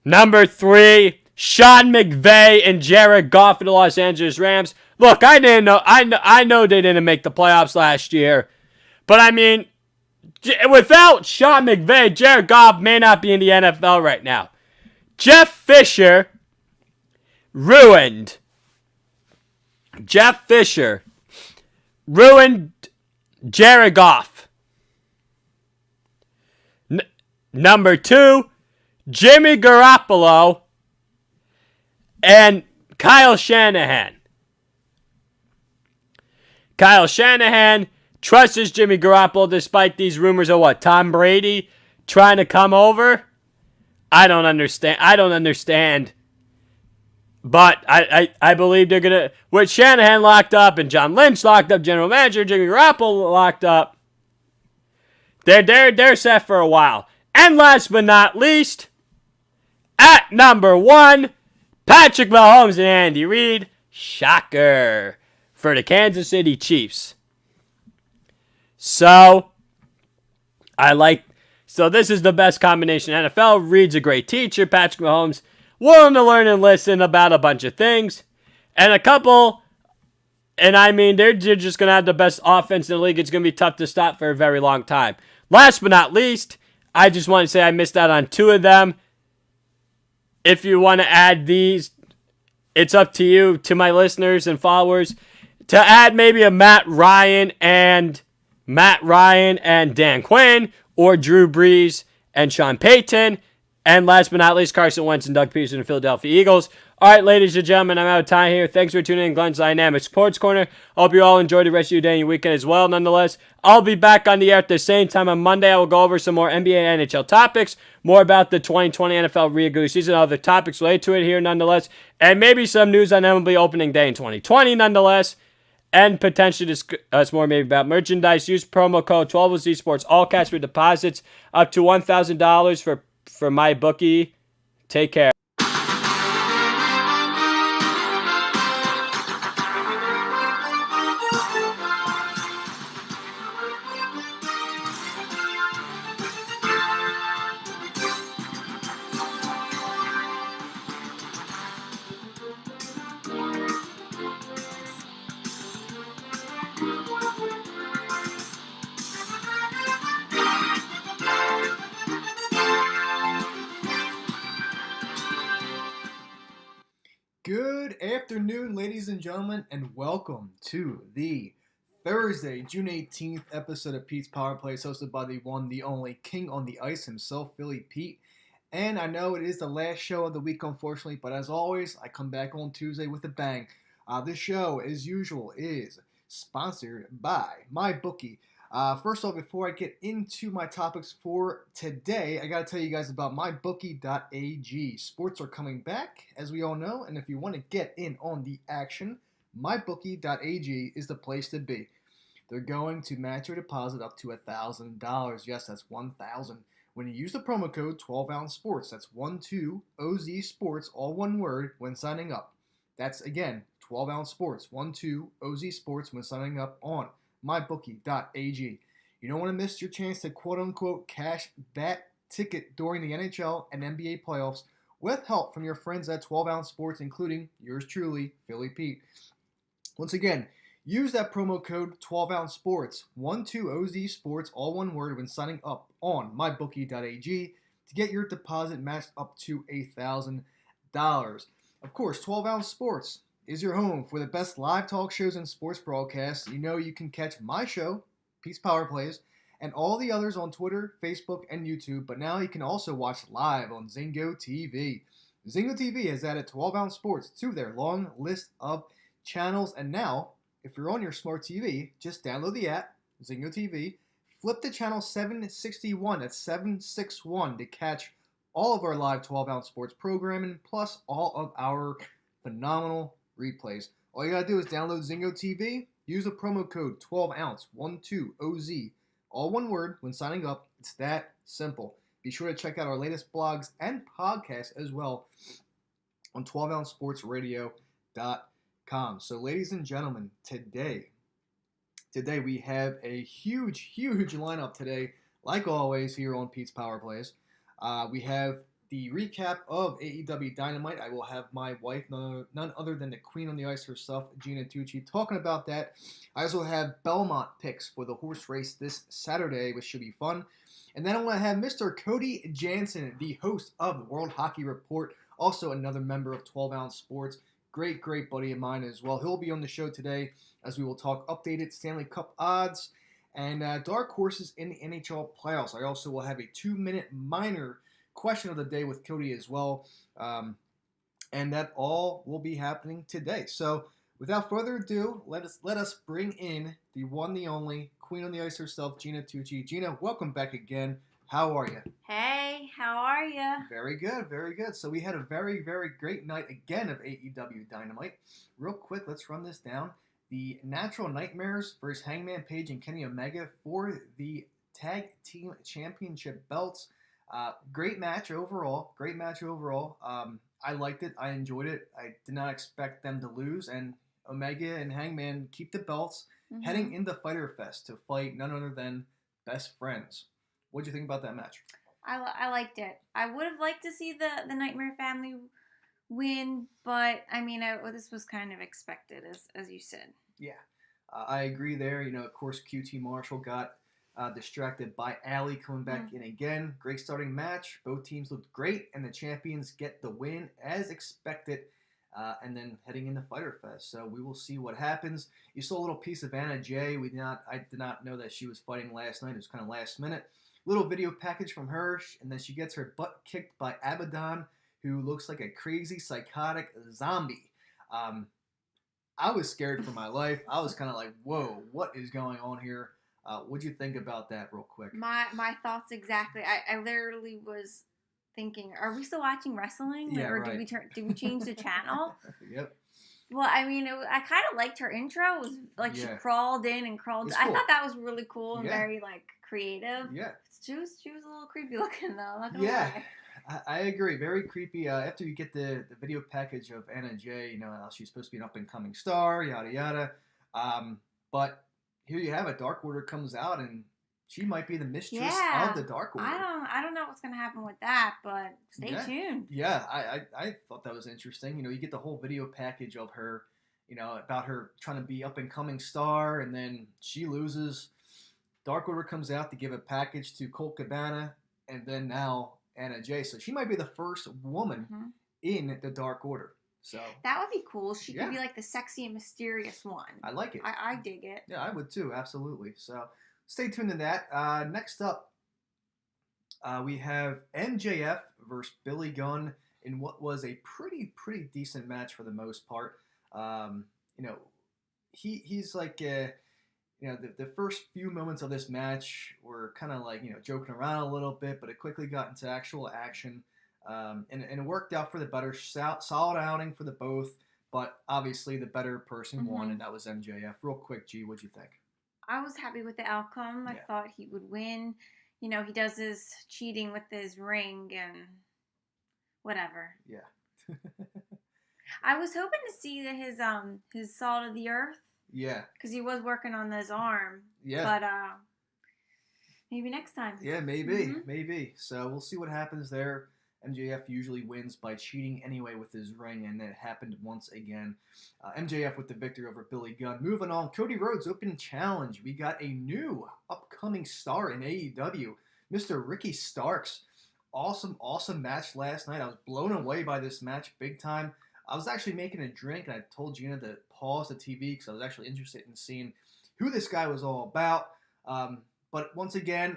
Number 3, Sean McVay and Jared Goff for the Los Angeles Rams. Look, I know they didn't make the playoffs last year. But I mean, without Sean McVay, Jared Goff may not be in the NFL right now. Jeff Fisher ruined Jared Goff. Number 2, Jimmy Garoppolo and Kyle Shanahan. Kyle Shanahan trusts Jimmy Garoppolo despite these rumors of what? Tom Brady trying to come over? I don't understand. But I believe they're going to, with Shanahan locked up and John Lynch locked up, general manager, Jimmy Garoppolo locked up, they're set for a while. And last but not least, at number 1, Patrick Mahomes and Andy Reid. Shocker. For the Kansas City Chiefs. So this is the best combination in NFL. Reid's a great teacher. Patrick Mahomes willing to learn and listen about a bunch of things. And I mean, they're just going to have the best offense in the league. It's going to be tough to stop for a very long time. Last but not least, I just want to say I missed out on 2 of them. If you want to add these, it's up to you, to my listeners and followers, to add maybe a Matt Ryan and Dan Quinn, or Drew Brees and Sean Payton. And last but not least, Carson Wentz and Doug Peterson of the Philadelphia Eagles. All right, ladies and gentlemen, I'm out of time here. Thanks for tuning in Glenn's Dynamic Sports Corner. I hope you all enjoy the rest of your day and your weekend as well. Nonetheless, I'll be back on the air at the same time on Monday. I will go over some more NBA and NHL topics, more about the 2020 NFL regular season, other topics related to it here nonetheless, and maybe some news on MLB opening day in 2020 nonetheless, and potentially discuss more maybe about merchandise. Use promo code 12Z Sports, all cash for deposits up to $1,000 for my bookie. Take care. Good afternoon, ladies and gentlemen, and welcome to the Thursday, June 18th episode of Pete's Power Plays, hosted by the one, the only King on the Ice himself, Philly Pete. And I know it is the last show of the week, unfortunately, but as always, I come back on Tuesday with a bang. This show, as usual, is sponsored by MyBookie. First off, before I get into my topics for today, I got to tell you guys about mybookie.ag. Sports are coming back, as we all know, and if you want to get in on the action, mybookie.ag is the place to be. They're going to match your deposit up to $1,000. Yes, that's $1,000. When you use the promo code 12ounce sports, that's 12OZ sports, all one word, when signing up. That's, again, 12ounce sports, 12OZ sports, when signing up on mybookie.ag. You don't want to miss your chance to quote-unquote cash that ticket during the NHL and NBA playoffs with help from your friends at 12ounce sports, including yours truly, Philly Pete. Once again, use that promo code 12ounce sports, 12OZ sports, all one word, when signing up on mybookie.ag to get your deposit matched up to $1,000. Of course, 12ounce sports is your home for the best live talk shows and sports broadcasts. You know you can catch my show, Pete's Power Plays, and all the others on Twitter, Facebook, and YouTube, but now you can also watch live on Zingo TV. Zingo TV has added 12ounce sports to their long list of channels, and now, if you're on your smart TV, just download the app, Zingo TV, flip to channel 761, that's 761, to catch all of our live 12ounce sports programming, plus all of our phenomenal replays. All you gotta do is download Zingo TV, use the promo code 12ounce, 12OZ, all one word, when signing up. It's that simple. Be sure to check out our latest blogs and podcasts as well on 12ouncesportsradio.com. So, ladies and gentlemen, today we have a huge lineup today, like always here on Pete's Power Plays. We have the recap of AEW Dynamite. I will have my wife, none other than the Queen on the Ice herself, Gina Tucci, talking about that. I also have Belmont picks for the horse race this Saturday, which should be fun. And then I'm going to have Mr. Cody Jansen, the host of the World Hockey Report, also another member of 12 Ounce Sports. Great buddy of mine as well. He'll be on the show today as we will talk updated Stanley Cup odds and dark horses in the NHL playoffs. I also will have a 2-minute minor question of the day with Cody as well. And that all will be happening today. So without further ado, let us bring in the one, the only, Queen on the Ice herself, Gina Tucci. Gina, welcome back again. How are you? Hey, how are you? Very good. So we had a very great night again of AEW Dynamite. Real quick, let's run this down. The Natural Nightmares versus Hangman Page and Kenny Omega for the Tag Team Championship belts. Great match overall. I liked it. I enjoyed it. I did not expect them to lose. And Omega and Hangman keep the belts heading into Fyter Fest to fight none other than best friends. What did you think about that match? I liked it. I would have liked to see the Nightmare family win, but I mean, this was kind of expected, as you said. Yeah, I agree there. You know, of course, QT Marshall got distracted by Allie coming back in again. Great starting match. Both teams looked great, and the champions get the win as expected. And then heading into Fyter Fest. So we will see what happens. You saw a little piece of Anna Jay. I did not know that she was fighting last night. It was kind of last minute. Little video package from her, and then she gets her butt kicked by Abaddon, who looks like a crazy, psychotic zombie. I was scared for my life. I was kind of like, whoa, what is going on here? What'd you think about that real quick? My thoughts exactly. I literally was thinking, are we still watching wrestling? Yeah, or right. did we change the channel? Yep. Well, I mean, I kind of liked her intro. It was like she crawled in and crawled. It's I cool. thought that was really cool and very like creative. Yeah. She was a little creepy looking though. Not gonna lie. I agree. Very creepy. After you get the video package of Anna Jay, you know, she's supposed to be an up and coming star, yada yada. But here you have it. Dark Order comes out, and she might be the mistress of the Dark Order. I don't know what's gonna happen with that, but stay tuned. Yeah, I thought that was interesting. You know, you get the whole video package of her, you know, about her trying to be up and coming star, and then she loses. Dark Order comes out to give a package to Colt Cabana, and then now Anna Jay. So she might be the first woman in the Dark Order. So that would be cool. She could be like the sexy and mysterious one. I like it. I dig it. Yeah, I would too. Absolutely. So stay tuned to that. Next up, we have MJF versus Billy Gunn in what was a pretty decent match for the most part. You know, he's like, you know, the first few moments of this match were kind of like, you know, joking around a little bit, but it quickly got into actual action. And it worked out for the better. Solid outing for the both, but obviously the better person won, and that was MJF. Real quick, G, what'd you think? I was happy with the outcome. I thought he would win. You know, he does his cheating with his ring and whatever. Yeah. I was hoping to see his Salt of the Earth. Yeah. Because he was working on his arm. Yeah. But maybe next time. Yeah, maybe. So we'll see what happens there. MJF usually wins by cheating anyway with his ring, and it happened once again. MJF with the victory over Billy Gunn. Moving on, Cody Rhodes Open Challenge. We got a new upcoming star in AEW, Mr. Ricky Starks. Awesome match last night. I was blown away by this match big time. I was actually making a drink, and I told Gina to pause the TV because I was actually interested in seeing who this guy was all about. But once again,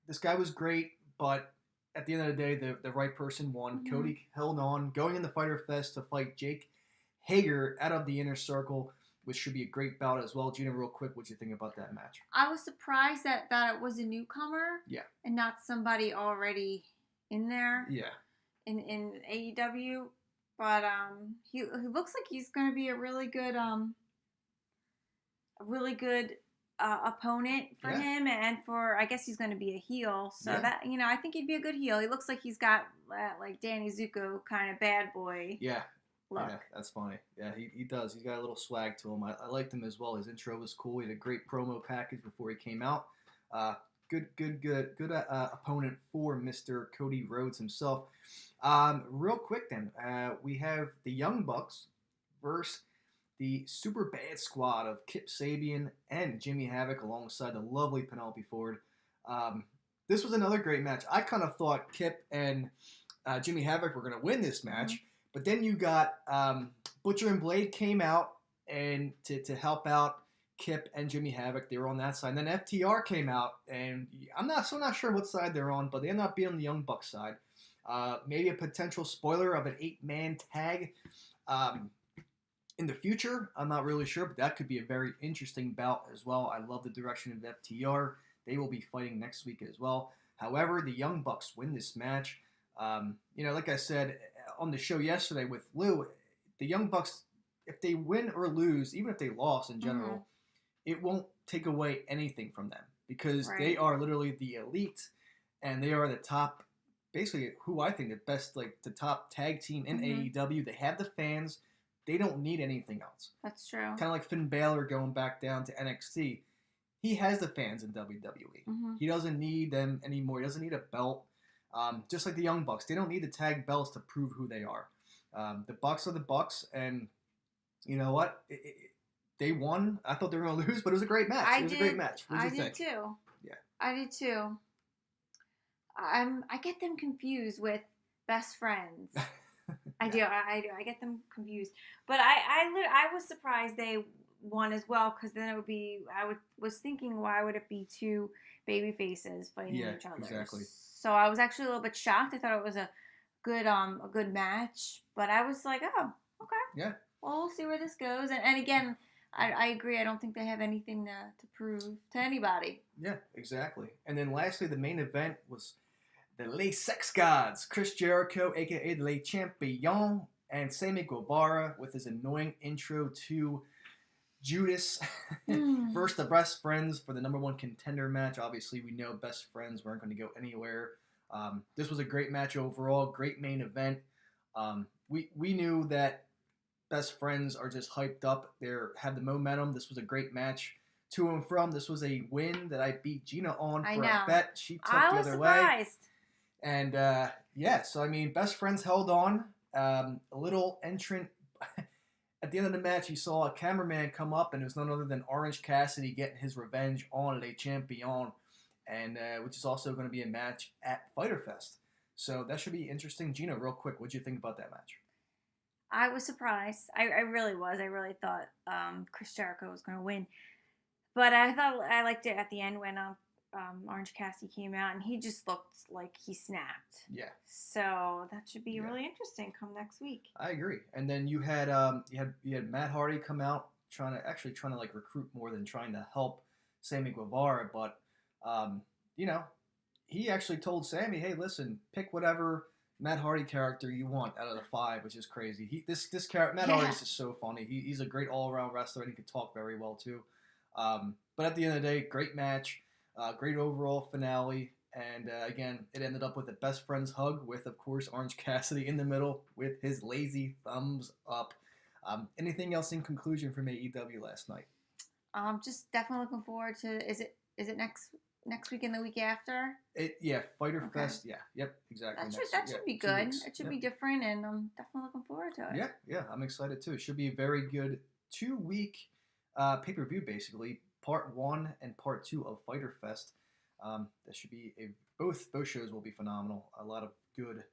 this guy was great, but at the end of the day, the right person won. Cody held on, going in the Fyter Fest to fight Jake Hager out of the Inner Circle, which should be a great bout as well. Gina, real quick, what do you think about that match? I was surprised that it was a newcomer. Yeah. And not somebody already in there. Yeah. In AEW. But he looks like he's going to be a really good opponent for Yeah. him, and for I guess he's going to be a heel. So Yeah. that I think he'd be a good heel. He looks like he's got like Danny Zuko kind of bad boy Yeah. look. Yeah, that's funny. Yeah, he does. He's got a little swag to him. I liked him as well. His intro was cool. He had a great promo package before he came out. Good opponent for Mr. Cody Rhodes himself. Real quick then, we have the Young Bucks versus the Super Bad Squad of Kip Sabian and Jimmy Havoc alongside the lovely Penelope Ford. This was another great match. I kind of thought Kip and Jimmy Havoc were going to win this match, but then you got Butcher and Blade came out and to help out Kip and Jimmy Havoc. They were on that side. And then FTR came out, and I'm not sure what side they're on, but they ended up being on the Young Bucks side. Maybe a potential spoiler of an 8-man tag in the future. I'm not really sure, but that could be a very interesting bout as well. I love the direction of FTR. They will be fighting next week as well. However, the Young Bucks win this match. Like I said on the show yesterday with Lou, the Young Bucks, if they win or lose, even if they lost in general, it won't take away anything from them because they are literally the elite and they are the top, basically who I think the best, like the top tag team in AEW. They have the fans. They don't need anything else. That's true. Kind of like Finn Balor going back down to NXT. He has the fans in WWE. He doesn't need them anymore. He doesn't need a belt. Just like the Young Bucks. They don't need the tag belts to prove who they are. The Bucks are the Bucks, and you know what? They won. I thought they were going to lose, but it was a great match. It was a great match. What did you think? I did too. Yeah. I did too. I get them confused with Best Friends. I do. I get them confused. But I was surprised they won as well, because then it would be, was thinking, why would it be two baby faces fighting each other? Exactly. So I was actually a little bit shocked. I thought it was a good match, but I was like, oh, okay. Yeah. Well, we'll see where this goes. And again, I agree. I don't think they have anything to prove to anybody. Yeah, exactly. And then lastly, the main event was the Les Sex Gods, Chris Jericho, a.k.a. the Les Champions, and Sammy Guevara with his annoying intro to Judas versus the Best Friends for the #1 contender match. Obviously, we know Best Friends weren't going to go anywhere. This was a great match overall, great main event. We knew that Best Friends are just hyped up. They have the momentum. This was a great match to and from. This was a win that I beat Gina on for a bet. She took the other way. And so I mean, Best Friends held on. A little entrant. At the end of the match, you saw a cameraman come up, and it was none other than Orange Cassidy getting his revenge on Les Champions, and which is also going to be a match at Fyter Fest. So that should be interesting. Gina, real quick, what did you think about that match? I was surprised. I really was. I really thought Chris Jericho was going to win. But I liked it at the end when Orange Cassidy came out, and he just looked like he snapped. Yeah. So that should be really interesting come next week. I agree. And then you had Matt Hardy come out trying to like recruit more than trying to help Sammy Guevara, but he actually told Sammy, "Hey, listen, pick whatever Matt Hardy character you want out of the 5," which is crazy. This character, Matt Hardy is just so funny. He's a great all-around wrestler, and he can talk very well too. But at the end of the day, great match. Great overall finale, and again, it ended up with a Best Friends hug with, of course, Orange Cassidy in the middle with his lazy thumbs up. Anything else in conclusion from AEW last night? Just definitely looking forward to. Is it next week and the week after? Fyter Fest. Yeah, yep, exactly. That should be good. It should be different, and I'm definitely looking forward to it. Yeah, I'm excited too. It should be a very good 2-week pay-per-view, basically. Part 1 and Part 2 of Fyter Fest. That should be both shows will be phenomenal. A lot of good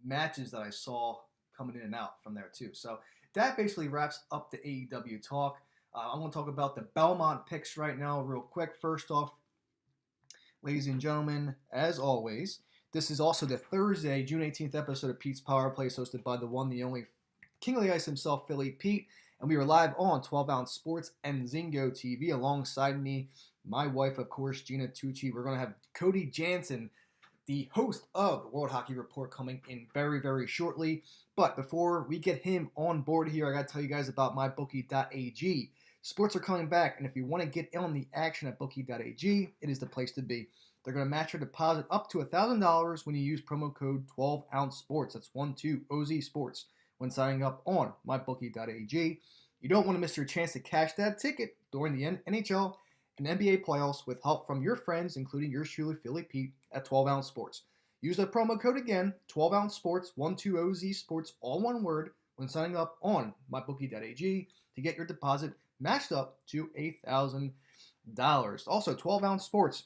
matches that I saw coming in and out from there too. So that basically wraps up the AEW talk. I'm going to talk about the Belmont picks right now real quick. First off, ladies and gentlemen, as always, this is also the Thursday, June 18th episode of Pete's Power Plays, hosted by the one, the only King of the Ice himself, Philly Pete. And we are live on 12 Ounce Sports and Zingo TV. Alongside me, my wife, of course, Gina Tucci. We're going to have Cody Jansen, the host of the World Hockey Report, coming in very, very shortly. But before we get him on board here, I got to tell you guys about mybookie.ag. Sports are coming back, and if you want to get in on the action at Bookie.ag, it is the place to be. They're going to match your deposit up to $1,000 when you use promo code 12ounce sports. That's 12OZ sports when signing up on mybookie.ag. You don't want to miss your chance to cash that ticket during the NHL and NBA playoffs with help from your friends, including yours truly, Philly Pete, at 12ounce sports. Use the promo code again, 12ounce sports, 12OZ sports, all one word, when signing up on mybookie.ag to get your deposit matched up to $1,000. Also, 12ounce sports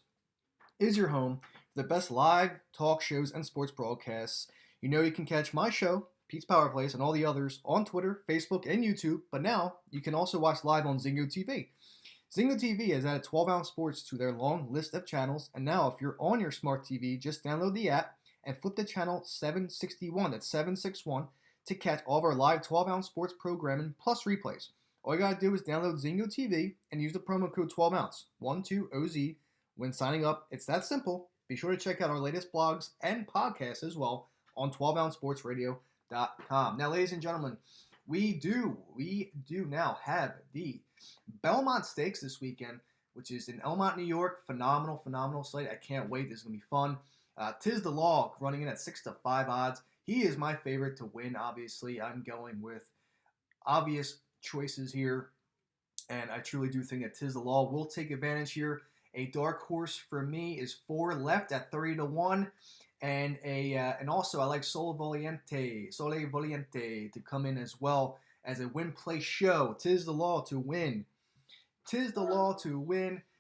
is your home for the best live talk shows and sports broadcasts. You know you can catch my show, Pete's Power Plays, and all the others on Twitter, Facebook, and YouTube, but now you can also watch live on Zingo TV. Zingo TV has added 12ounce sports to their long list of channels, and now if you're on your smart TV, just download the app and flip to channel 761, that's 761, to catch all of our live 12ounce sports programming plus replays. All you gotta do is download Zingo TV and use the promo code 12ounce, 12OZ, when signing up. It's that simple. Be sure to check out our latest blogs and podcasts as well on 12ouncesportsradio.com. Now, ladies and gentlemen, we do now have the Belmont Stakes this weekend, which is in Elmont, New York. Phenomenal slate. I can't wait. This is going to be fun. Tiz the Law running in at 6-5 odds. He is my favorite to win, obviously. I'm going with obvious choices here, and I truly do think that Tiz the Law will take advantage here. A dark horse for me is 4 Left at 30-1. And also I like Sole Valiente to come in as well as a win play show. Tiz the Law to win.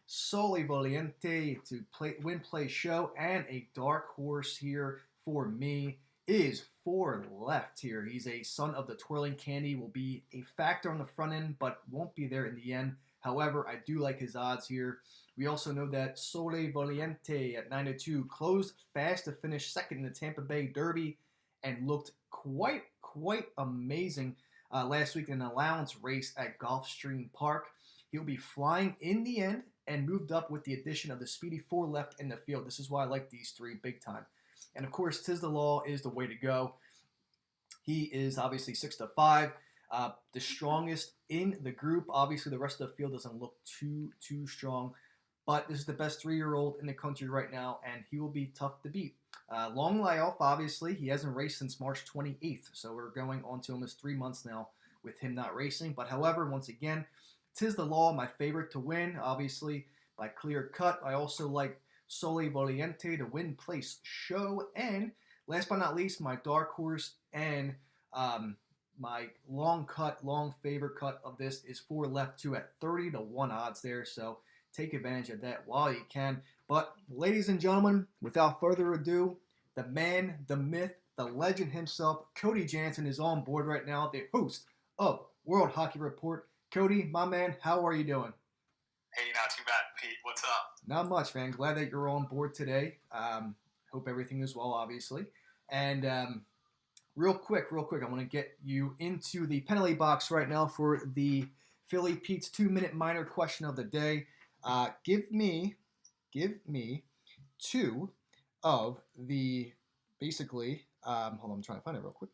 Sole Valiente to win play show, and a dark horse here for me is 4 Left here. He's a son of the Twirling Candy, will be a factor on the front end, but won't be there in the end. However, I do like his odds here. We also know that Sole Valiente at 9-2 closed fast to finish second in the Tampa Bay Derby and looked quite amazing last week in an allowance race at Gulfstream Park. He'll be flying in the end and moved up with the addition of the speedy 4 Left in the field. This is why I like these three big time. And of course, Tiz the Law is the way to go. He is obviously 6-5. The strongest in the group. Obviously, the rest of the field doesn't look too strong. But this is the best 3-year-old in the country right now, and he will be tough to beat. Long layoff, obviously. He hasn't raced since March 28th, so we're going on to almost 3 months now with him not racing. But however, once again, Tiz the Law, my favorite to win, obviously, by clear cut. I also like Sole Valiente to win place show. And last but not least, my dark horse and my long favorite cut of this is 4 Left 2 at 30-1 odds there. So take advantage of that while you can. But ladies and gentlemen, without further ado, the man, the myth, the legend himself, Cody Jansen, is on board right now, the host of World Hockey Report. Cody, my man, how are you doing? Hey, not too bad, Pete. What's up? Not much, man. Glad that you're on board today. Hope everything is well, obviously. And real quick, I want to get you into the penalty box right now for the Philly Pete's 2-minute minor question of the day. Give me 2 of the, basically, hold on, I'm trying to find it real quick.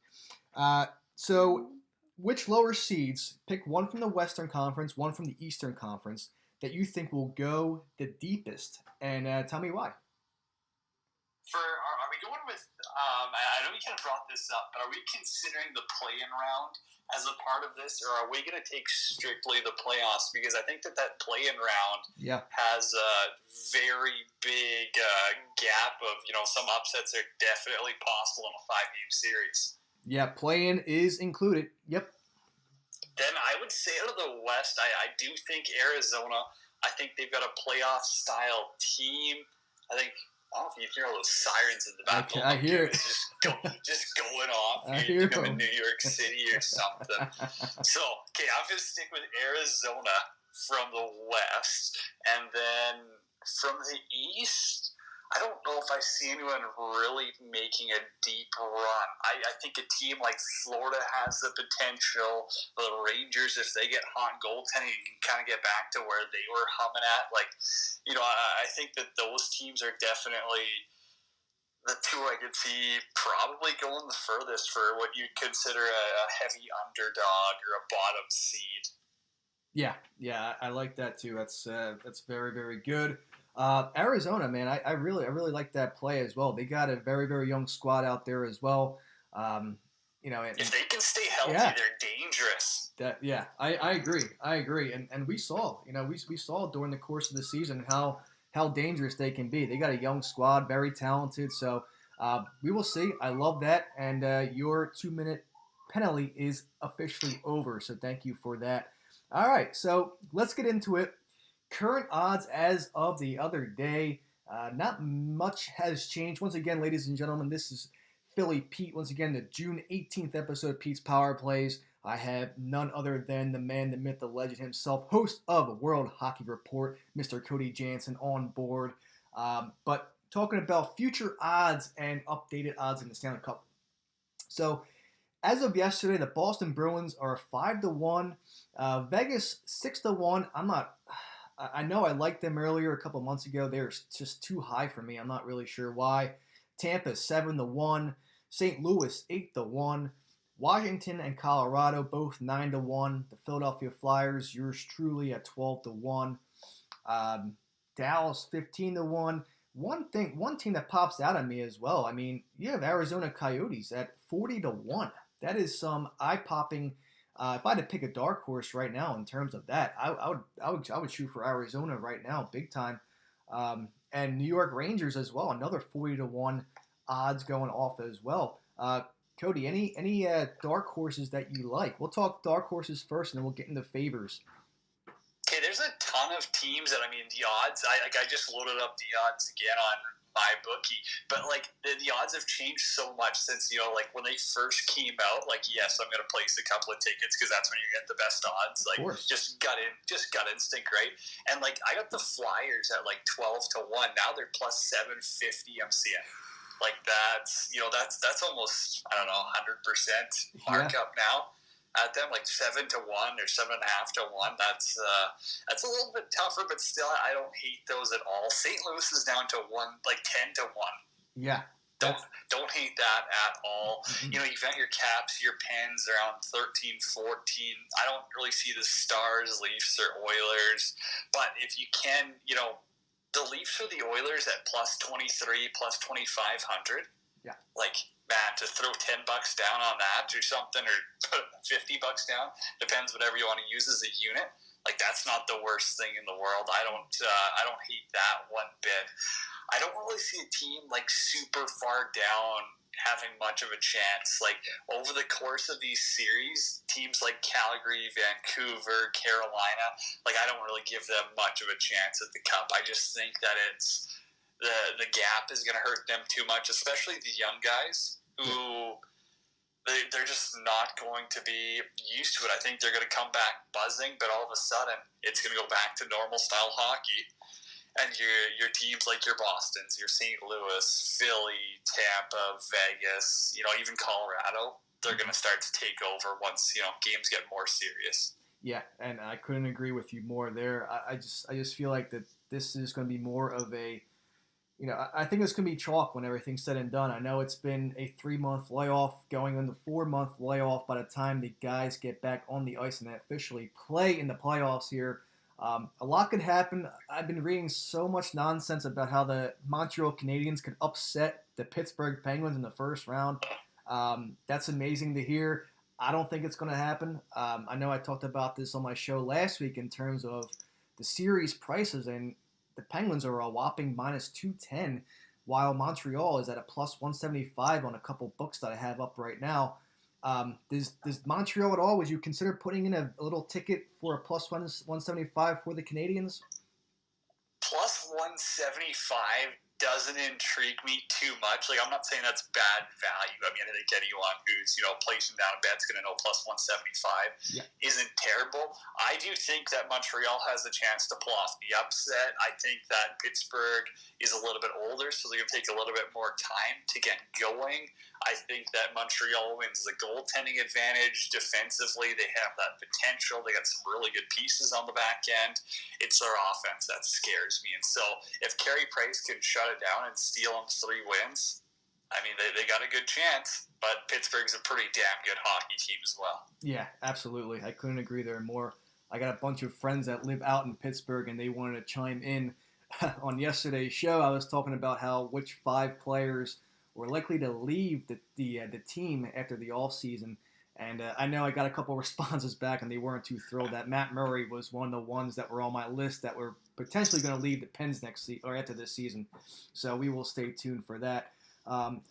So which lower seeds, pick one from the Western Conference, one from the Eastern Conference, that you think will go the deepest, and tell me why. Are we going with, I know we kind of brought this up, but are we considering the play-in round as a part of this, or are we going to take strictly the playoffs? Because I think that play-in round has a very big gap of, some upsets are definitely possible in a 5-game series. Yeah, play-in is included. Yep. Then I would say out of the West, I do think Arizona, I think they've got a playoff-style team. I don't know if you hear all those sirens in the back. I hear it. Just going off. I You're hear in New York City or something. So, okay, I'm going to stick with Arizona from the West. And then from the East, I don't know if I see anyone really making a deep run. I think a team like Florida has the potential. The Rangers, if they get hot goaltending, you can kind of get back to where they were humming at. I think that those teams are definitely the two I could see probably going the furthest for what you'd consider a heavy underdog or a bottom seed. Yeah, I like that too. That's very, very good. Arizona, man, I really like that play as well. They got a very, very young squad out there as well. Um, If they can stay healthy, yeah. they're dangerous. I agree, and we saw, we saw during the course of the season how dangerous they can be. They got a young squad, very talented. So we will see. I love that, and your 2 minute penalty is officially over. So thank you for that. All right, so let's get into it. Current odds as of the other day. Not much has changed. Once again, ladies and gentlemen, this is Philly Pete. Once again, the June 18th episode of Pete's Power Plays. I have none other than the man, the myth, the legend himself, host of World Hockey Report, Mr. Cody Jansen, on board. But talking about future odds and updated odds in the Stanley Cup. So, as of yesterday, the Boston Bruins are 5-1. Vegas 6-1. I know I liked them earlier a couple months ago. They're just too high for me. I'm not really sure why. Tampa 7-1. St. Louis 8-1. Washington and Colorado both 9-1. The Philadelphia Flyers, yours truly, at 12-1. Dallas 15-1. One team that pops out at me as well. I mean, you have Arizona Coyotes at 40-1. That is some eye-popping. If I had to pick a dark horse right now in terms of that, I would shoot for Arizona right now, big time. And New York Rangers as well, another 40-1 odds going off as well. Cody, any dark horses that you like? We'll talk dark horses first, and then we'll get into favors. Okay, there's a ton of teams that, I mean, the odds, I just loaded up the odds again on my bookie, but like the odds have changed so much since, like when they first came out, like, yes, I'm going to place a couple of tickets because that's when you get the best odds, like just gut instinct, right? And like I got the Flyers at like 12-1. Now they're plus 750. I'm seeing like that's almost, I don't know, 100% markup now at them, like 7-1 or 7.5-1. That's a little bit tougher, but still, I don't hate those at all. St. Louis is down to 10-1. Yeah, don't hate that at all. Mm-hmm. You've got your Caps, your Pens around 13-14. I don't really see the Stars, Leafs, or Oilers, but if you can, the Leafs or the Oilers at plus 23, plus 2,500. Yeah, like. Man, to throw $10 down on that or something, or put $50 down, depends whatever you want to use as a unit. Like that's not the worst thing in the world. I don't hate that one bit. I don't really see a team like super far down having much of a chance. Like over the course of these series, teams like Calgary, Vancouver, Carolina, like I don't really give them much of a chance at the Cup. I just think that it's the gap is going to hurt them too much, especially the young guys who they're just not going to be used to it. I think they're going to come back buzzing, but all of a sudden it's going to go back to normal style hockey. And your teams like your Bostons, your St. Louis, Philly, Tampa, Vegas, even Colorado, they're going to start to take over once games get more serious. Yeah, and I couldn't agree with you more there. I just feel like that this is going to be more of a I think it's going to be chalk when everything's said and done. I know it's been a 3-month layoff going into 4-month layoff by the time the guys get back on the ice and officially play in the playoffs here. A lot could happen. I've been reading so much nonsense about how the Montreal Canadiens could upset the Pittsburgh Penguins in the first round. That's amazing to hear. I don't think it's going to happen. I know I talked about this on my show last week in terms of the series prices, and the Penguins are a whopping minus 210, while Montreal is at a plus 175 on a couple books that I have up right now. Does Montreal at all, would you consider putting in a little ticket for a plus 175 for the Canadiens? Plus 175 doesn't intrigue me too much. Like, I'm not saying that's bad value. I mean, I think anyone who's, placing down a bet's going to know plus 175 isn't terrible. I do think that Montreal has a chance to pull off the upset. I think that Pittsburgh is a little bit older, so they're going to take a little bit more time to get going. I think that Montreal wins the goaltending advantage. Defensively, they have that potential. They got some really good pieces on the back end. It's their offense that scares me. And so if Carey Price can shut it down and steal them 3 wins, I mean, they got a good chance. But Pittsburgh's a pretty damn good hockey team as well. Yeah, absolutely. I couldn't agree there more. I got a bunch of friends that live out in Pittsburgh, and they wanted to chime in on yesterday's show. I was talking about which 5 players were likely to leave the team after the off season. And I know I got a couple responses back, and they weren't too thrilled that Matt Murray was one of the ones that were on my list that were potentially going to leave the Pens or after this season. So we will stay tuned for that.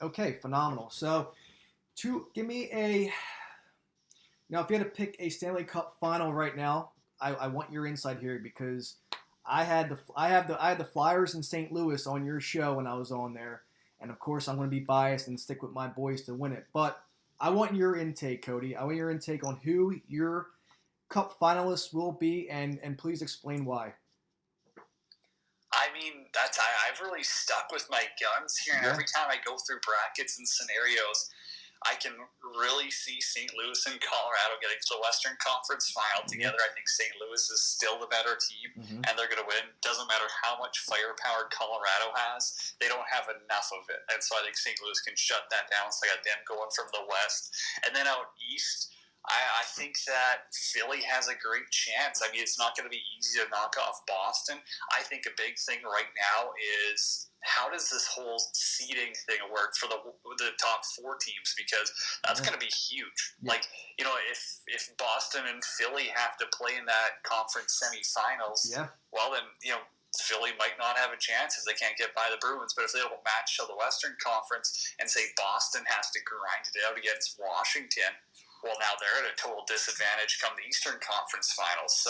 Okay, phenomenal. So, give me now if you had to pick a Stanley Cup final right now, I want your insight here because I had the Flyers in St. Louis on your show when I was on there, and of course I'm going to be biased and stick with my boys to win it, but I want your intake, Cody. I want your intake on who your Cup finalists will be, and please explain why. I mean, I've really stuck with my guns here, and every time I go through brackets and scenarios, I can really see St. Louis and Colorado getting to the Western Conference Final together. I think St. Louis is still the better team, and they're going to win. Doesn't matter how much firepower Colorado has, they don't have enough of it. And so I think St. Louis can shut that down. So I got them going from the West. And then out East, I think that Philly has a great chance. I mean, it's not going to be easy to knock off Boston. I think a big thing right now is how does this whole seeding thing work for the top 4 teams? Because that's going to be huge. Yeah. Like, you know, if Boston and Philly have to play in that conference semifinals, well, then, you know, Philly might not have a chance as they can't get by the Bruins. But if they don't match to the Western Conference and say Boston has to grind it out against Washington, well, now they're at a total disadvantage come the Eastern Conference Finals. So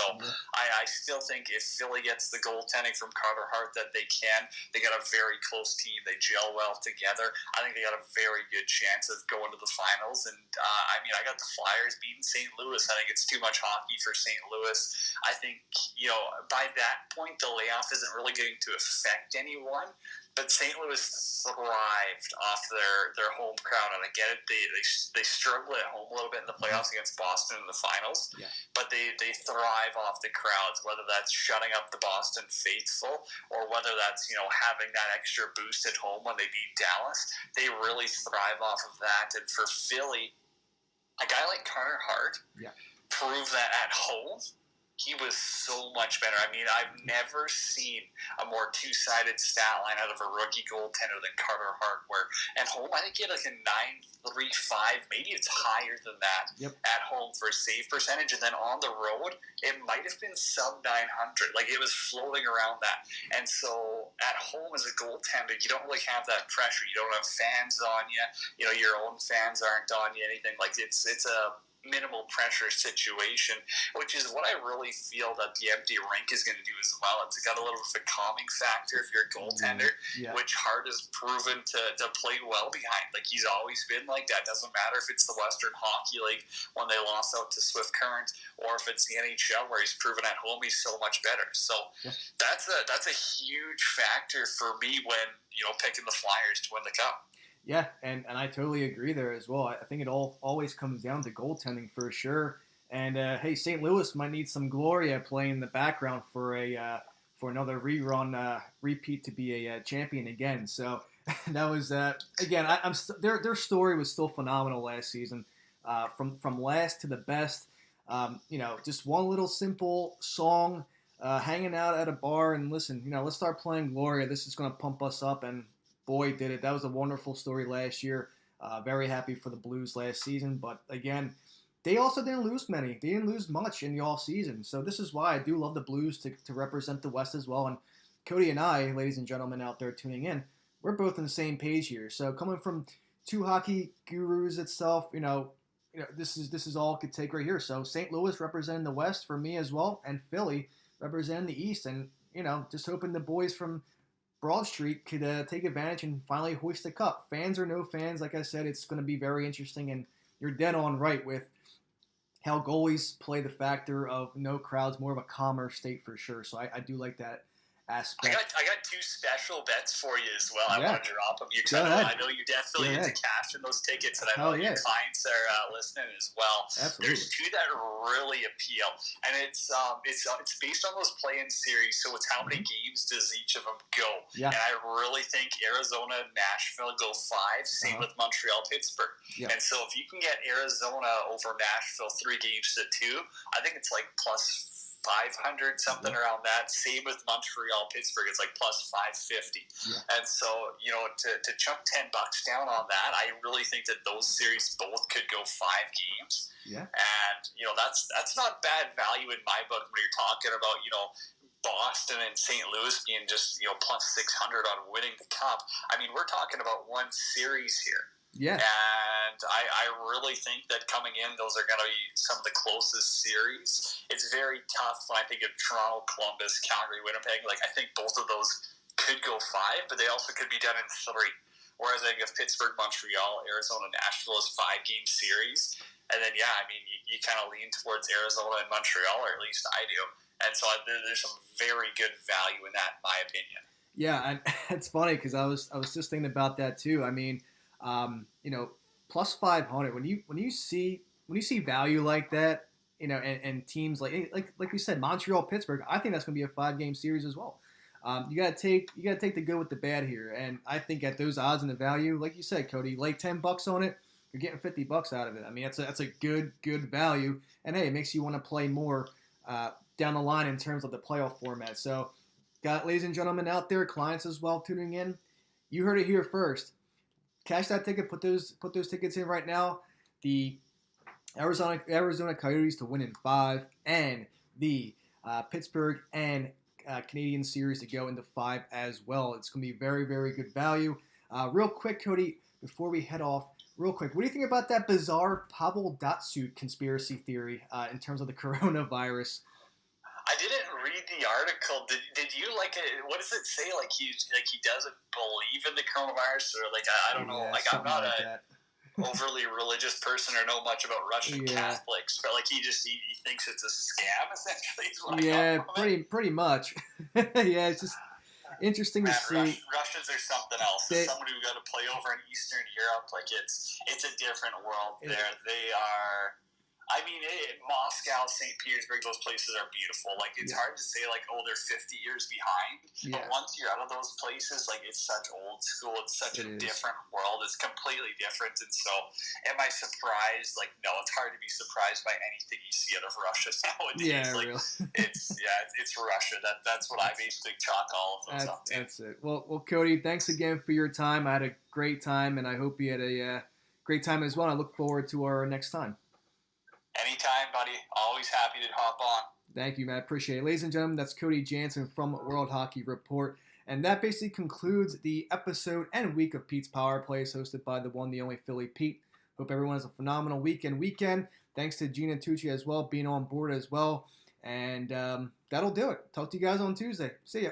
I still think if Philly gets the goaltending from Carter Hart that they can, they got a very close team. They gel well together. I think they got a very good chance of going to the finals. And, I mean, I got the Flyers beating St. Louis. I think it's too much hockey for St. Louis. I think, you know, by that point, the layoff isn't really going to affect anyone. But St. Louis thrived off their home crowd, and I get it. They struggle at home a little bit in the playoffs against Boston in the finals, but they thrive off the crowds, whether that's shutting up the Boston faithful or whether that's, you know, having that extra boost at home when they beat Dallas. They really thrive off of that. And for Philly, a guy like Carter Hart proved that at home. He was so much better. I mean, I've never seen a more two-sided stat line out of a rookie goaltender than Carter Hart, where at home, I think he had like a 9.35, maybe it's higher than that at home for save percentage, and then on the road, it might have been sub-900. Like, it was floating around that. And so, at home as a goaltender, you don't really have that pressure. You don't have fans on you. You know, your own fans aren't on you, anything. Like, it's a minimal pressure situation, which is what I really feel that the empty rink is going to do as well. It's got a little bit of a calming factor if you're a goaltender, which Hart has proven to play well behind. Like, he's always been like that. Doesn't matter if it's the Western Hockey League when they lost out to Swift Current, or if it's the NHL where he's proven at home he's so much better. So that's a huge factor for me when, you know, picking the Flyers to win the Cup. Yeah, and I totally agree there as well. I think it always comes down to goaltending for sure. And hey, St. Louis might need some Gloria playing in the background for another repeat to be a champion again. So that was again. Their story was still phenomenal last season, from last to the best. You know, just one little simple song, hanging out at a bar and listen. You know, let's start playing Gloria. This is going to pump us up, and boy, did it. That was a wonderful story last year. Very happy for the Blues last season. But again, they also didn't lose many. They didn't lose much in the off-season. So this is why I do love the Blues to represent the West as well. And Cody and I, ladies and gentlemen out there tuning in, we're both on the same page here. So coming from two hockey gurus itself, you know, this is all it could take right here. So St. Louis representing the West for me as well, and Philly representing the East. And, you know, just hoping the boys from Broad Street could take advantage and finally hoist the cup. Fans or no fans, like I said, it's going to be very interesting, and you're dead on right with how goalies play the factor of no crowds, more of a calmer state for sure. So I do like that aspect. I got 2 special bets for you as well. I want to drop them. I know you definitely into cash in those tickets, and I know your clients are listening as well. Absolutely. There's 2 that really appeal, and it's based on those play-in series. So it's how many games does each of them go? Yeah. And I really think Arizona and Nashville go 5. Same with Montreal, Pittsburgh. Yeah. And so if you can get Arizona over Nashville 3 games to 2, I think it's like plus 500, something around that. Same with Montreal, Pittsburgh. It's like plus 550. Yeah. And so, to chuck $10 down on that, I really think that those series both could go 5 games. Yeah. And, that's not bad value in my book when you're talking about, Boston and St. Louis being just, plus 600 on winning the cup. I mean, we're talking about one series here. Yeah. And I really think that coming in, those are going to be some of the closest series. It's very tough when I think of Toronto, Columbus, Calgary, Winnipeg. Like, I think both of those could go 5, but they also could be done in 3. Whereas I think of Pittsburgh, Montreal, Arizona, Nashville as 5-game series. And then, you kind of lean towards Arizona and Montreal, or at least I do. And so there's some very good value in that, in my opinion. Yeah, and it's funny because I was just thinking about that too. I mean, plus 500 when you see value like that, and teams like we said, Montreal, Pittsburgh. I think that's going to be a 5-game series as well. You gotta take the good with the bad here, and I think at those odds and the value, like you said, Cody, lay $10 on it, you're getting $50 out of it. I mean, that's a good value, and hey, it makes you want to play more down the line in terms of the playoff format. So, ladies and gentlemen out there, clients as well tuning in, you heard it here first. Cash that ticket, put those tickets in right now. The Arizona Coyotes to win in 5, and the Pittsburgh and Canadian series to go into 5 as well. It's going to be very, very good value. Real quick, Cody, before we head off, what do you think about that bizarre Pavel Datsyuk conspiracy theory in terms of the coronavirus? I didn't read the article. Did you like it? What does it say? Like he doesn't believe in the coronavirus, or like I don't know. Like I'm not a overly religious person or know much about Russian Catholics, but like he thinks it's a scam essentially. Is what pretty much. Yeah, it's just interesting to see. Russians are something else. Somebody who got to play over in Eastern Europe, like it's a different world there. They are. I mean, Moscow, St. Petersburg, those places are beautiful. Like, it's hard to say, like, oh, they're 50 years behind. Yeah. But once you're out of those places, like, it's such old school. It's such a different world. It's completely different. And so, am I surprised? Like, no, it's hard to be surprised by anything you see out of Russia nowadays. Yeah, like, really. it's Russia. That's what I basically chalk all of those up to. That's it. Well, Cody, thanks again for your time. I had a great time, and I hope you had a great time as well. I look forward to our next time. Anytime, buddy. Always happy to hop on. Thank you, Matt. Appreciate it. Ladies and gentlemen, that's Cody Jansen from World Hockey Report. And that basically concludes the episode and week of Pete's Power Plays, hosted by the one, the only Philly Pete. Hope everyone has a phenomenal weekend. Thanks to Gina Tucci as well, being on board as well. And that'll do it. Talk to you guys on Tuesday. See ya.